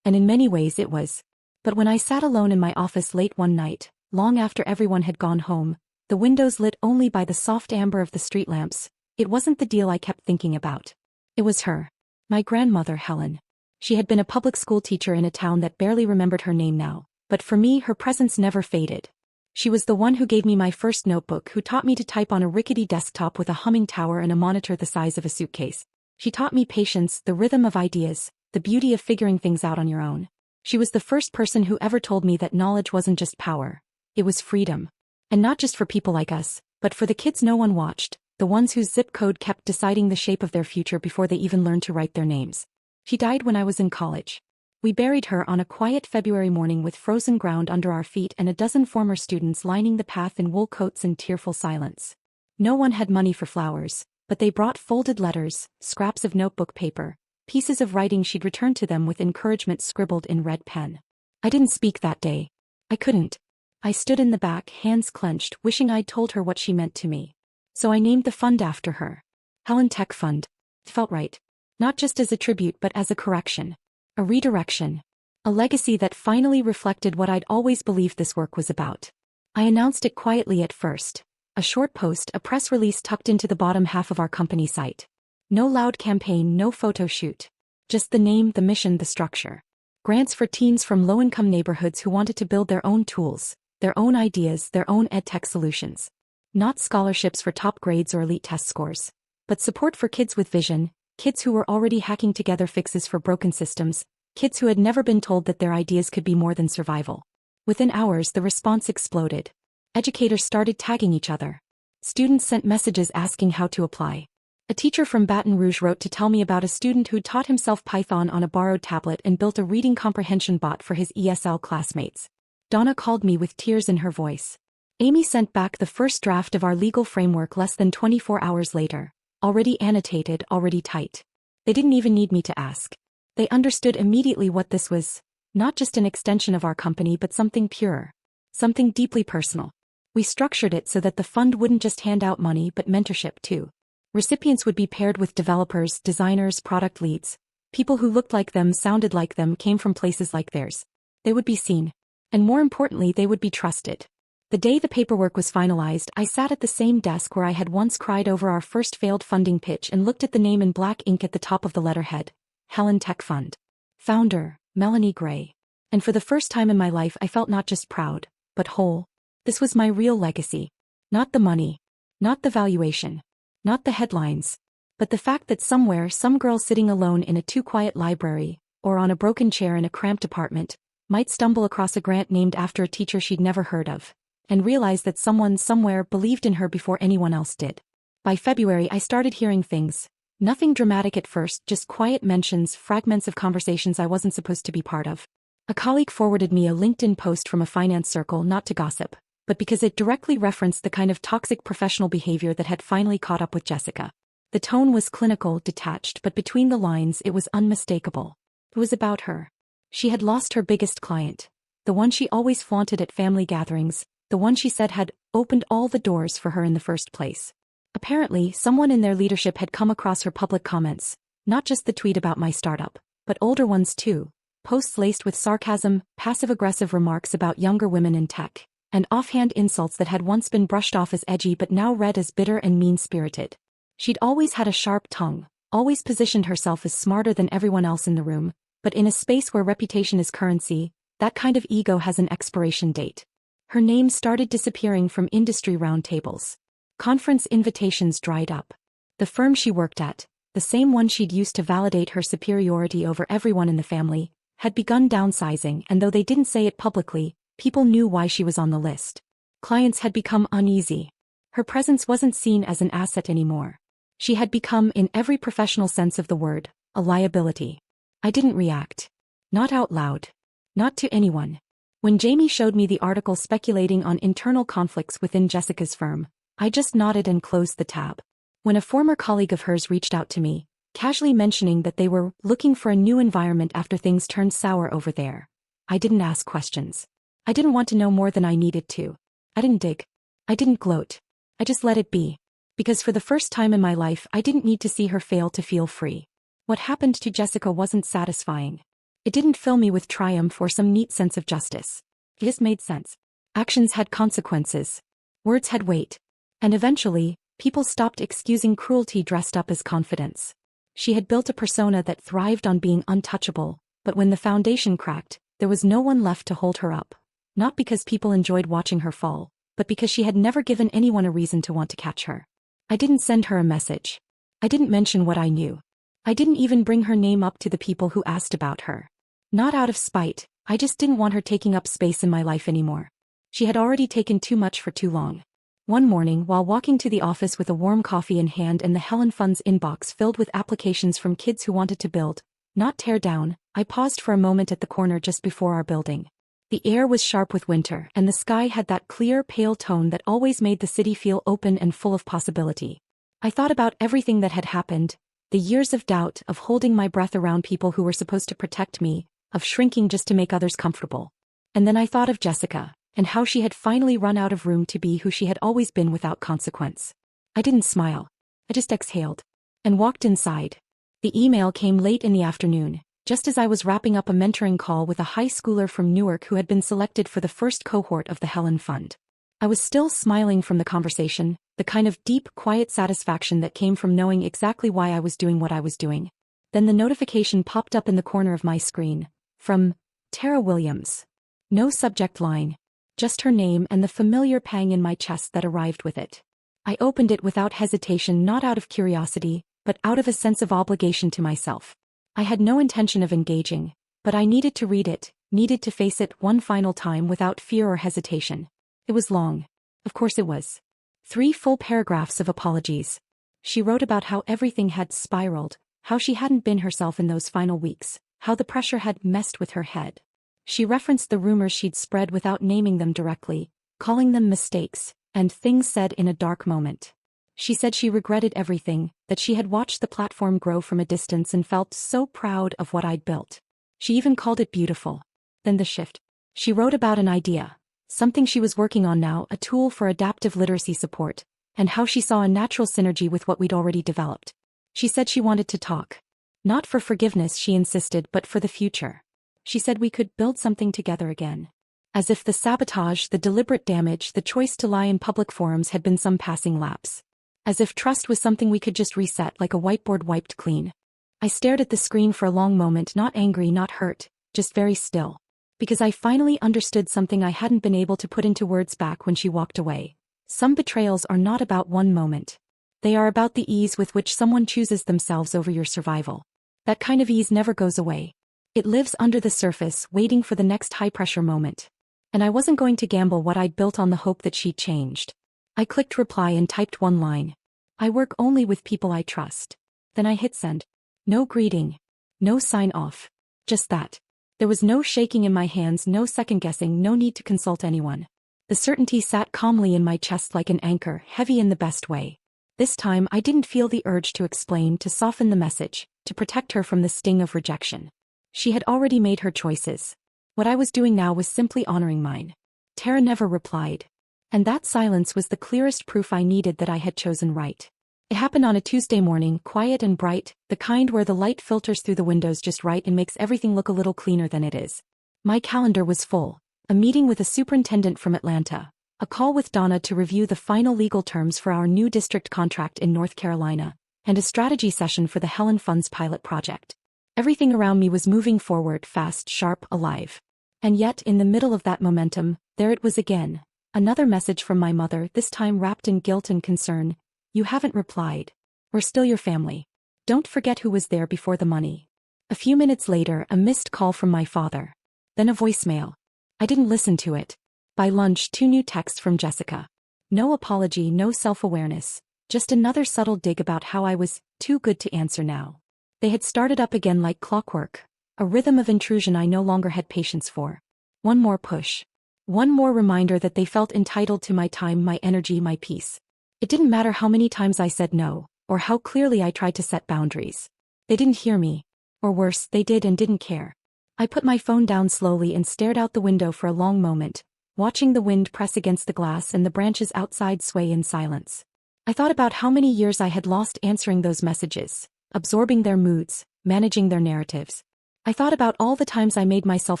And in many ways it was. But when I sat alone in my office late one night, long after everyone had gone home, the windows lit only by the soft amber of the street lamps, it wasn't the deal I kept thinking about. It was her. My grandmother, Helen. She had been a public school teacher in a town that barely remembered her name now, but for me her presence never faded. She was the one who gave me my first notebook, who taught me to type on a rickety desktop with a humming tower and a monitor the size of a suitcase. She taught me patience, the rhythm of ideas, the beauty of figuring things out on your own. She was the first person who ever told me that knowledge wasn't just power. It was freedom. And not just for people like us, but for the kids no one watched, the ones whose zip code kept deciding the shape of their future before they even learned to write their names. She died when I was in college. We buried her on a quiet February morning with frozen ground under our feet and a dozen former students lining the path in wool coats and tearful silence. No one had money for flowers, but they brought folded letters, scraps of notebook paper, pieces of writing she'd returned to them with encouragement scribbled in red pen. I didn't speak that day. I couldn't. I stood in the back, hands clenched, wishing I'd told her what she meant to me. So I named the fund after her. Helen Tech Fund. It felt right. Not just as a tribute but as a correction. A redirection. A legacy that finally reflected what I'd always believed this work was about. I announced it quietly at first. A short post, a press release tucked into the bottom half of our company site. No loud campaign, no photo shoot. Just the name, the mission, the structure. Grants for teens from low-income neighborhoods who wanted to build their own tools, their own ideas, their own edtech solutions. Not scholarships for top grades or elite test scores, but support for kids with vision, kids who were already hacking together fixes for broken systems, kids who had never been told that their ideas could be more than survival. Within hours, the response exploded. Educators started tagging each other. Students sent messages asking how to apply. A teacher from Baton Rouge wrote to tell me about a student who'd taught himself Python on a borrowed tablet and built a reading comprehension bot for his ESL classmates. Donna called me with tears in her voice. Amy sent back the first draft of our legal framework less than 24 hours later. Already annotated, already tight. They didn't even need me to ask. They understood immediately what this was. Not just an extension of our company but something pure. Something deeply personal. We structured it so that the fund wouldn't just hand out money but mentorship too. Recipients would be paired with developers, designers, product leads. People who looked like them, sounded like them, came from places like theirs. They would be seen. And more importantly, they would be trusted. The day the paperwork was finalized, I sat at the same desk where I had once cried over our first failed funding pitch and looked at the name in black ink at the top of the letterhead. Helen Tech Fund. Founder, Melanie Gray. And for the first time in my life I felt not just proud, but whole. This was my real legacy. Not the money. Not the valuation. Not the headlines. But the fact that somewhere some girl sitting alone in a too-quiet library, or on a broken chair in a cramped apartment, might stumble across a grant named after a teacher she'd never heard of, and realize that someone somewhere believed in her before anyone else did. By February I started hearing things. Nothing dramatic at first, just quiet mentions, fragments of conversations I wasn't supposed to be part of. A colleague forwarded me a LinkedIn post from a finance circle, not to gossip, but because it directly referenced the kind of toxic professional behavior that had finally caught up with Jessica. The tone was clinical, detached, but between the lines it was unmistakable. It was about her. She had lost her biggest client. The one she always flaunted at family gatherings, the one she said had opened all the doors for her in the first place. Apparently, someone in their leadership had come across her public comments, not just the tweet about my startup, but older ones too, posts laced with sarcasm, passive-aggressive remarks about younger women in tech, and offhand insults that had once been brushed off as edgy but now read as bitter and mean-spirited. She'd always had a sharp tongue, always positioned herself as smarter than everyone else in the room, but in a space where reputation is currency, that kind of ego has an expiration date. Her name started disappearing from industry roundtables. Conference invitations dried up. The firm she worked at, the same one she'd used to validate her superiority over everyone in the family, had begun downsizing, and though they didn't say it publicly, people knew why she was on the list. Clients had become uneasy. Her presence wasn't seen as an asset anymore. She had become, in every professional sense of the word, a liability. I didn't react. Not out loud. Not to anyone. When Jamie showed me the article speculating on internal conflicts within Jessica's firm, I just nodded and closed the tab. When a former colleague of hers reached out to me, casually mentioning that they were looking for a new environment after things turned sour over there, I didn't ask questions. I didn't want to know more than I needed to. I didn't dig. I didn't gloat. I just let it be. Because for the first time in my life I didn't need to see her fail to feel free. What happened to Jessica wasn't satisfying. It didn't fill me with triumph or some neat sense of justice. It just made sense. Actions had consequences. Words had weight. And eventually, people stopped excusing cruelty dressed up as confidence. She had built a persona that thrived on being untouchable, but when the foundation cracked, there was no one left to hold her up. Not because people enjoyed watching her fall, but because she had never given anyone a reason to want to catch her. I didn't send her a message. I didn't mention what I knew. I didn't even bring her name up to the people who asked about her. Not out of spite, I just didn't want her taking up space in my life anymore. She had already taken too much for too long. One morning, while walking to the office with a warm coffee in hand and the Helen Fund's inbox filled with applications from kids who wanted to build, not tear down, I paused for a moment at the corner just before our building. The air was sharp with winter, and the sky had that clear, pale tone that always made the city feel open and full of possibility. I thought about everything that had happened, the years of doubt, of holding my breath around people who were supposed to protect me, of shrinking just to make others comfortable. And then I thought of Jessica, and how she had finally run out of room to be who she had always been without consequence. I didn't smile. I just exhaled. And walked inside. The email came late in the afternoon, just as I was wrapping up a mentoring call with a high schooler from Newark who had been selected for the first cohort of the Helen Fund. I was still smiling from the conversation, the kind of deep, quiet satisfaction that came from knowing exactly why I was doing what I was doing. Then the notification popped up in the corner of my screen, from Tara Williams. No subject line. Just her name and the familiar pang in my chest that arrived with it. I opened it without hesitation, not out of curiosity, but out of a sense of obligation to myself. I had no intention of engaging, but I needed to read it, needed to face it one final time without fear or hesitation. It was long. Of course it was. 3 full paragraphs of apologies. She wrote about how everything had spiraled, how she hadn't been herself in those final weeks, how the pressure had messed with her head. She referenced the rumors she'd spread without naming them directly, calling them mistakes, and things said in a dark moment. She said she regretted everything, that she had watched the platform grow from a distance and felt so proud of what I'd built. She even called it beautiful. Then the shift. She wrote about an idea, something she was working on now, a tool for adaptive literacy support, and how she saw a natural synergy with what we'd already developed. She said she wanted to talk. Not for forgiveness, she insisted, but for the future. She said we could build something together again. As if the sabotage, the deliberate damage, the choice to lie in public forums had been some passing lapse. As if trust was something we could just reset like a whiteboard wiped clean. I stared at the screen for a long moment, not angry, not hurt, just very still. Because I finally understood something I hadn't been able to put into words back when she walked away. Some betrayals are not about one moment. They are about the ease with which someone chooses themselves over your survival. That kind of ease never goes away. It lives under the surface, waiting for the next high-pressure moment. And I wasn't going to gamble what I'd built on the hope that she'd changed. I clicked reply and typed one line. I work only with people I trust. Then I hit send. No greeting. No sign off. Just that. There was no shaking in my hands, no second-guessing, no need to consult anyone. The certainty sat calmly in my chest like an anchor, heavy in the best way. This time I didn't feel the urge to explain, to soften the message, to protect her from the sting of rejection. She had already made her choices. What I was doing now was simply honoring mine. Tara never replied. And that silence was the clearest proof I needed that I had chosen right. It happened on a Tuesday morning, quiet and bright, the kind where the light filters through the windows just right and makes everything look a little cleaner than it is. My calendar was full. A meeting with a superintendent from Atlanta. A call with Donna to review the final legal terms for our new district contract in North Carolina. And a strategy session for the Helen Funds pilot project. Everything around me was moving forward, fast, sharp, alive. And yet, in the middle of that momentum, there it was again. Another message from my mother, this time wrapped in guilt and concern. You haven't replied. We're still your family. Don't forget who was there before the money. A few minutes later, a missed call from my father. Then a voicemail. I didn't listen to it. By lunch, 2 new texts from Jessica. No apology, no self-awareness. Just another subtle dig about how I was too good to answer now. They had started up again like clockwork. A rhythm of intrusion I no longer had patience for. One more push. One more reminder that they felt entitled to my time, my energy, my peace. It didn't matter how many times I said no, or how clearly I tried to set boundaries. They didn't hear me. Or worse, they did and didn't care. I put my phone down slowly and stared out the window for a long moment, watching the wind press against the glass and the branches outside sway in silence. I thought about how many years I had lost answering those messages, absorbing their moods, managing their narratives. I thought about all the times I made myself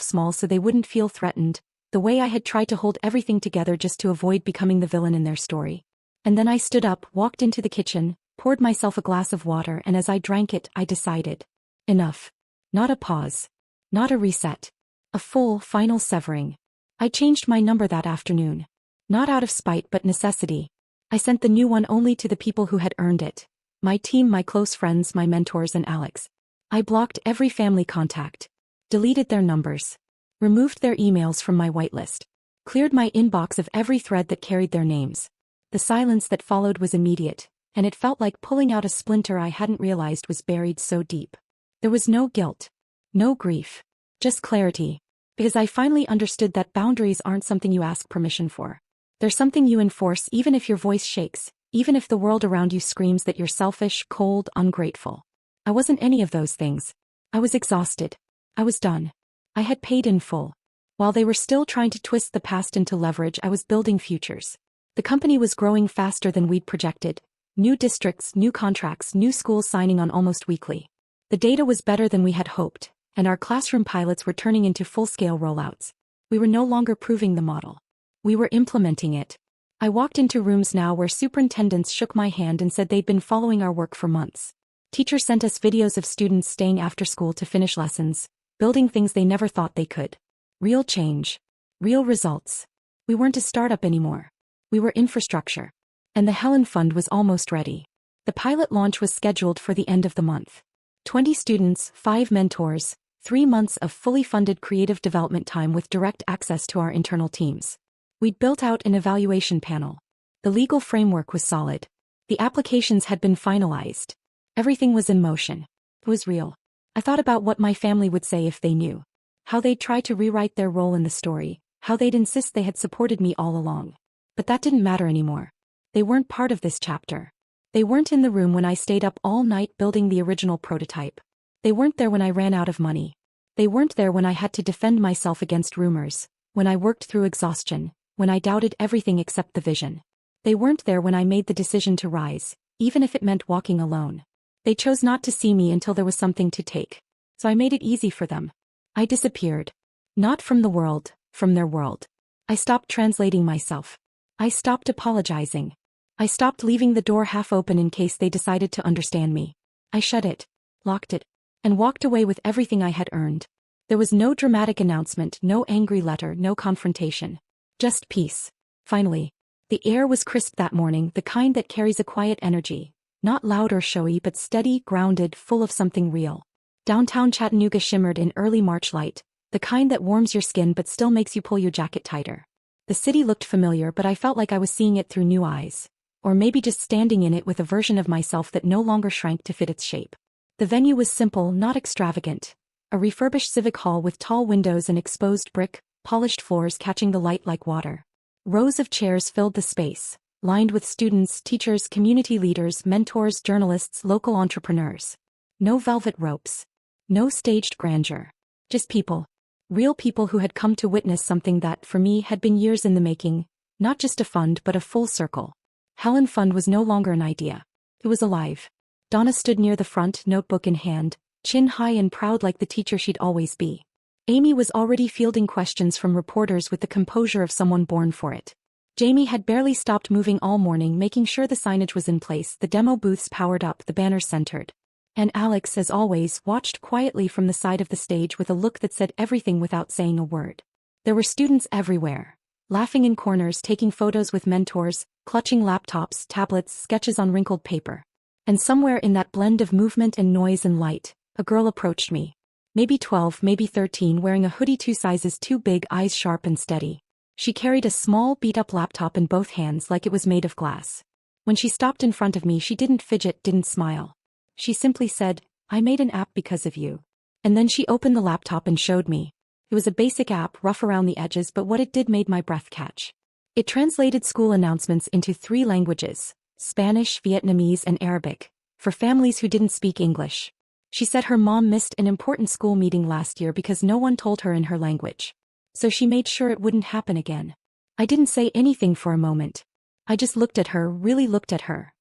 small so they wouldn't feel threatened, the way I had tried to hold everything together just to avoid becoming the villain in their story. And then I stood up, walked into the kitchen, poured myself a glass of water, and as I drank it, I decided. Enough. Not a pause. Not a reset. A full, final severing. I changed my number that afternoon. Not out of spite but necessity. I sent the new one only to the people who had earned it. My team, my close friends, my mentors, and Alex. I blocked every family contact. Deleted their numbers. Removed their emails from my whitelist. Cleared my inbox of every thread that carried their names. The silence that followed was immediate, and it felt like pulling out a splinter I hadn't realized was buried so deep. There was no guilt. No grief. Just clarity. Because I finally understood that boundaries aren't something you ask permission for. They're something you enforce even if your voice shakes, even if the world around you screams that you're selfish, cold, ungrateful. I wasn't any of those things. I was exhausted. I was done. I had paid in full. While they were still trying to twist the past into leverage, I was building futures. The company was growing faster than we'd projected. New districts, new contracts, new schools signing on almost weekly. The data was better than we had hoped, and our classroom pilots were turning into full-scale rollouts. We were no longer proving the model. We were implementing it. I walked into rooms now where superintendents shook my hand and said they'd been following our work for months. Teachers sent us videos of students staying after school to finish lessons, building things they never thought they could. Real change. Real results. We weren't a startup anymore. We were infrastructure. And the Helen Fund was almost ready. The pilot launch was scheduled for the end of the month. 20 students, 5 mentors, 3 months of fully funded creative development time with direct access to our internal teams. We'd built out an evaluation panel. The legal framework was solid. The applications had been finalized. Everything was in motion. It was real. I thought about what my family would say if they knew. How they'd try to rewrite their role in the story. How they'd insist they had supported me all along. But that didn't matter anymore. They weren't part of this chapter. They weren't in the room when I stayed up all night building the original prototype. They weren't there when I ran out of money. They weren't there when I had to defend myself against rumors, when I worked through exhaustion, when I doubted everything except the vision. They weren't there when I made the decision to rise, even if it meant walking alone. They chose not to see me until there was something to take. So I made it easy for them. I disappeared. Not from the world, from their world. I stopped translating myself. I stopped apologizing. I stopped leaving the door half open in case they decided to understand me. I shut it, locked it, and walked away with everything I had earned. There was no dramatic announcement, no angry letter, no confrontation. Just peace. Finally. The air was crisp that morning, the kind that carries a quiet energy. Not loud or showy but steady, grounded, full of something real. Downtown Chattanooga shimmered in early March light, the kind that warms your skin but still makes you pull your jacket tighter. The city looked familiar but I felt like I was seeing it through new eyes. Or maybe just standing in it with a version of myself that no longer shrank to fit its shape. The venue was simple, not extravagant. A refurbished civic hall with tall windows and exposed brick, polished floors catching the light like water. Rows of chairs filled the space, lined with students, teachers, community leaders, mentors, journalists, local entrepreneurs. No velvet ropes. No staged grandeur. Just people. Real people who had come to witness something that, for me, had been years in the making, not just a fund but a full circle. Helen Fund was no longer an idea. It was alive. Donna stood near the front, notebook in hand, chin high and proud like the teacher she'd always be. Amy was already fielding questions from reporters with the composure of someone born for it. Jamie had barely stopped moving all morning, making sure the signage was in place, the demo booths powered up, the banners centered. And Alex, as always, watched quietly from the side of the stage with a look that said everything without saying a word. There were students everywhere, laughing in corners, taking photos with mentors, clutching laptops, tablets, sketches on wrinkled paper. And somewhere in that blend of movement and noise and light, a girl approached me. Maybe 12, maybe 13, wearing a hoodie 2 sizes too big, eyes sharp and steady. She carried a small, beat-up laptop in both hands like it was made of glass. When she stopped in front of me, she didn't fidget, didn't smile. She simply said, "I made an app because of you." And then she opened the laptop and showed me. It was a basic app, rough around the edges, but what it did made my breath catch. It translated school announcements into 3 languages, Spanish, Vietnamese, and Arabic, for families who didn't speak English. She said her mom missed an important school meeting last year because no one told her in her language. So she made sure it wouldn't happen again. I didn't say anything for a moment. I just looked at her, really looked at her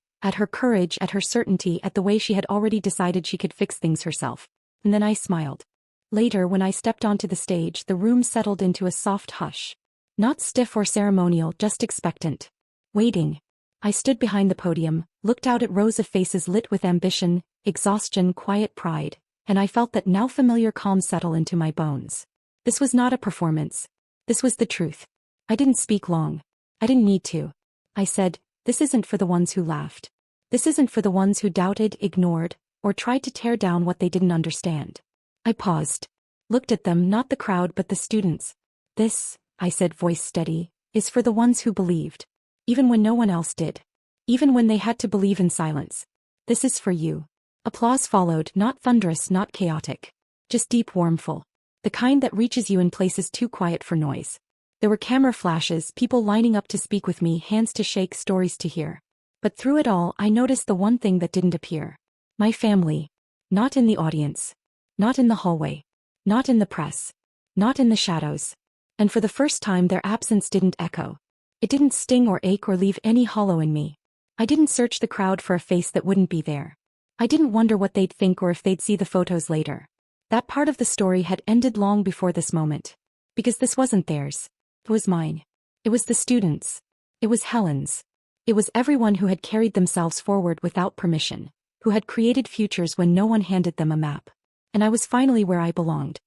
courage, at her certainty, at the way she had already decided she could fix things herself. And then I smiled. Later, when I stepped onto the stage, the room settled into a soft hush. Not stiff or ceremonial, just expectant. Waiting. I stood behind the podium, looked out at rows of faces lit with ambition, exhaustion, quiet pride, and I felt that now familiar calm settle into my bones. This was not a performance. This was the truth. I didn't speak long. I didn't need to. I said, "This isn't for the ones who laughed. This isn't for the ones who doubted, ignored, or tried to tear down what they didn't understand." I paused. Looked at them, not the crowd but the students. "This," I said, voice steady, "is for the ones who believed. Even when no one else did. Even when they had to believe in silence. This is for you." Applause followed, not thunderous, not chaotic. Just deep, warmful. The kind that reaches you in places too quiet for noise. There were camera flashes, people lining up to speak with me, hands to shake, stories to hear. But through it all, I noticed the one thing that didn't appear. My family. Not in the audience. Not in the hallway. Not in the press. Not in the shadows. And for the first time, their absence didn't echo. It didn't sting or ache or leave any hollow in me. I didn't search the crowd for a face that wouldn't be there. I didn't wonder what they'd think or if they'd see the photos later. That part of the story had ended long before this moment. Because this wasn't theirs. It was mine. It was the students. It was Helen's. It was everyone who had carried themselves forward without permission, who had created futures when no one handed them a map. And I was finally where I belonged.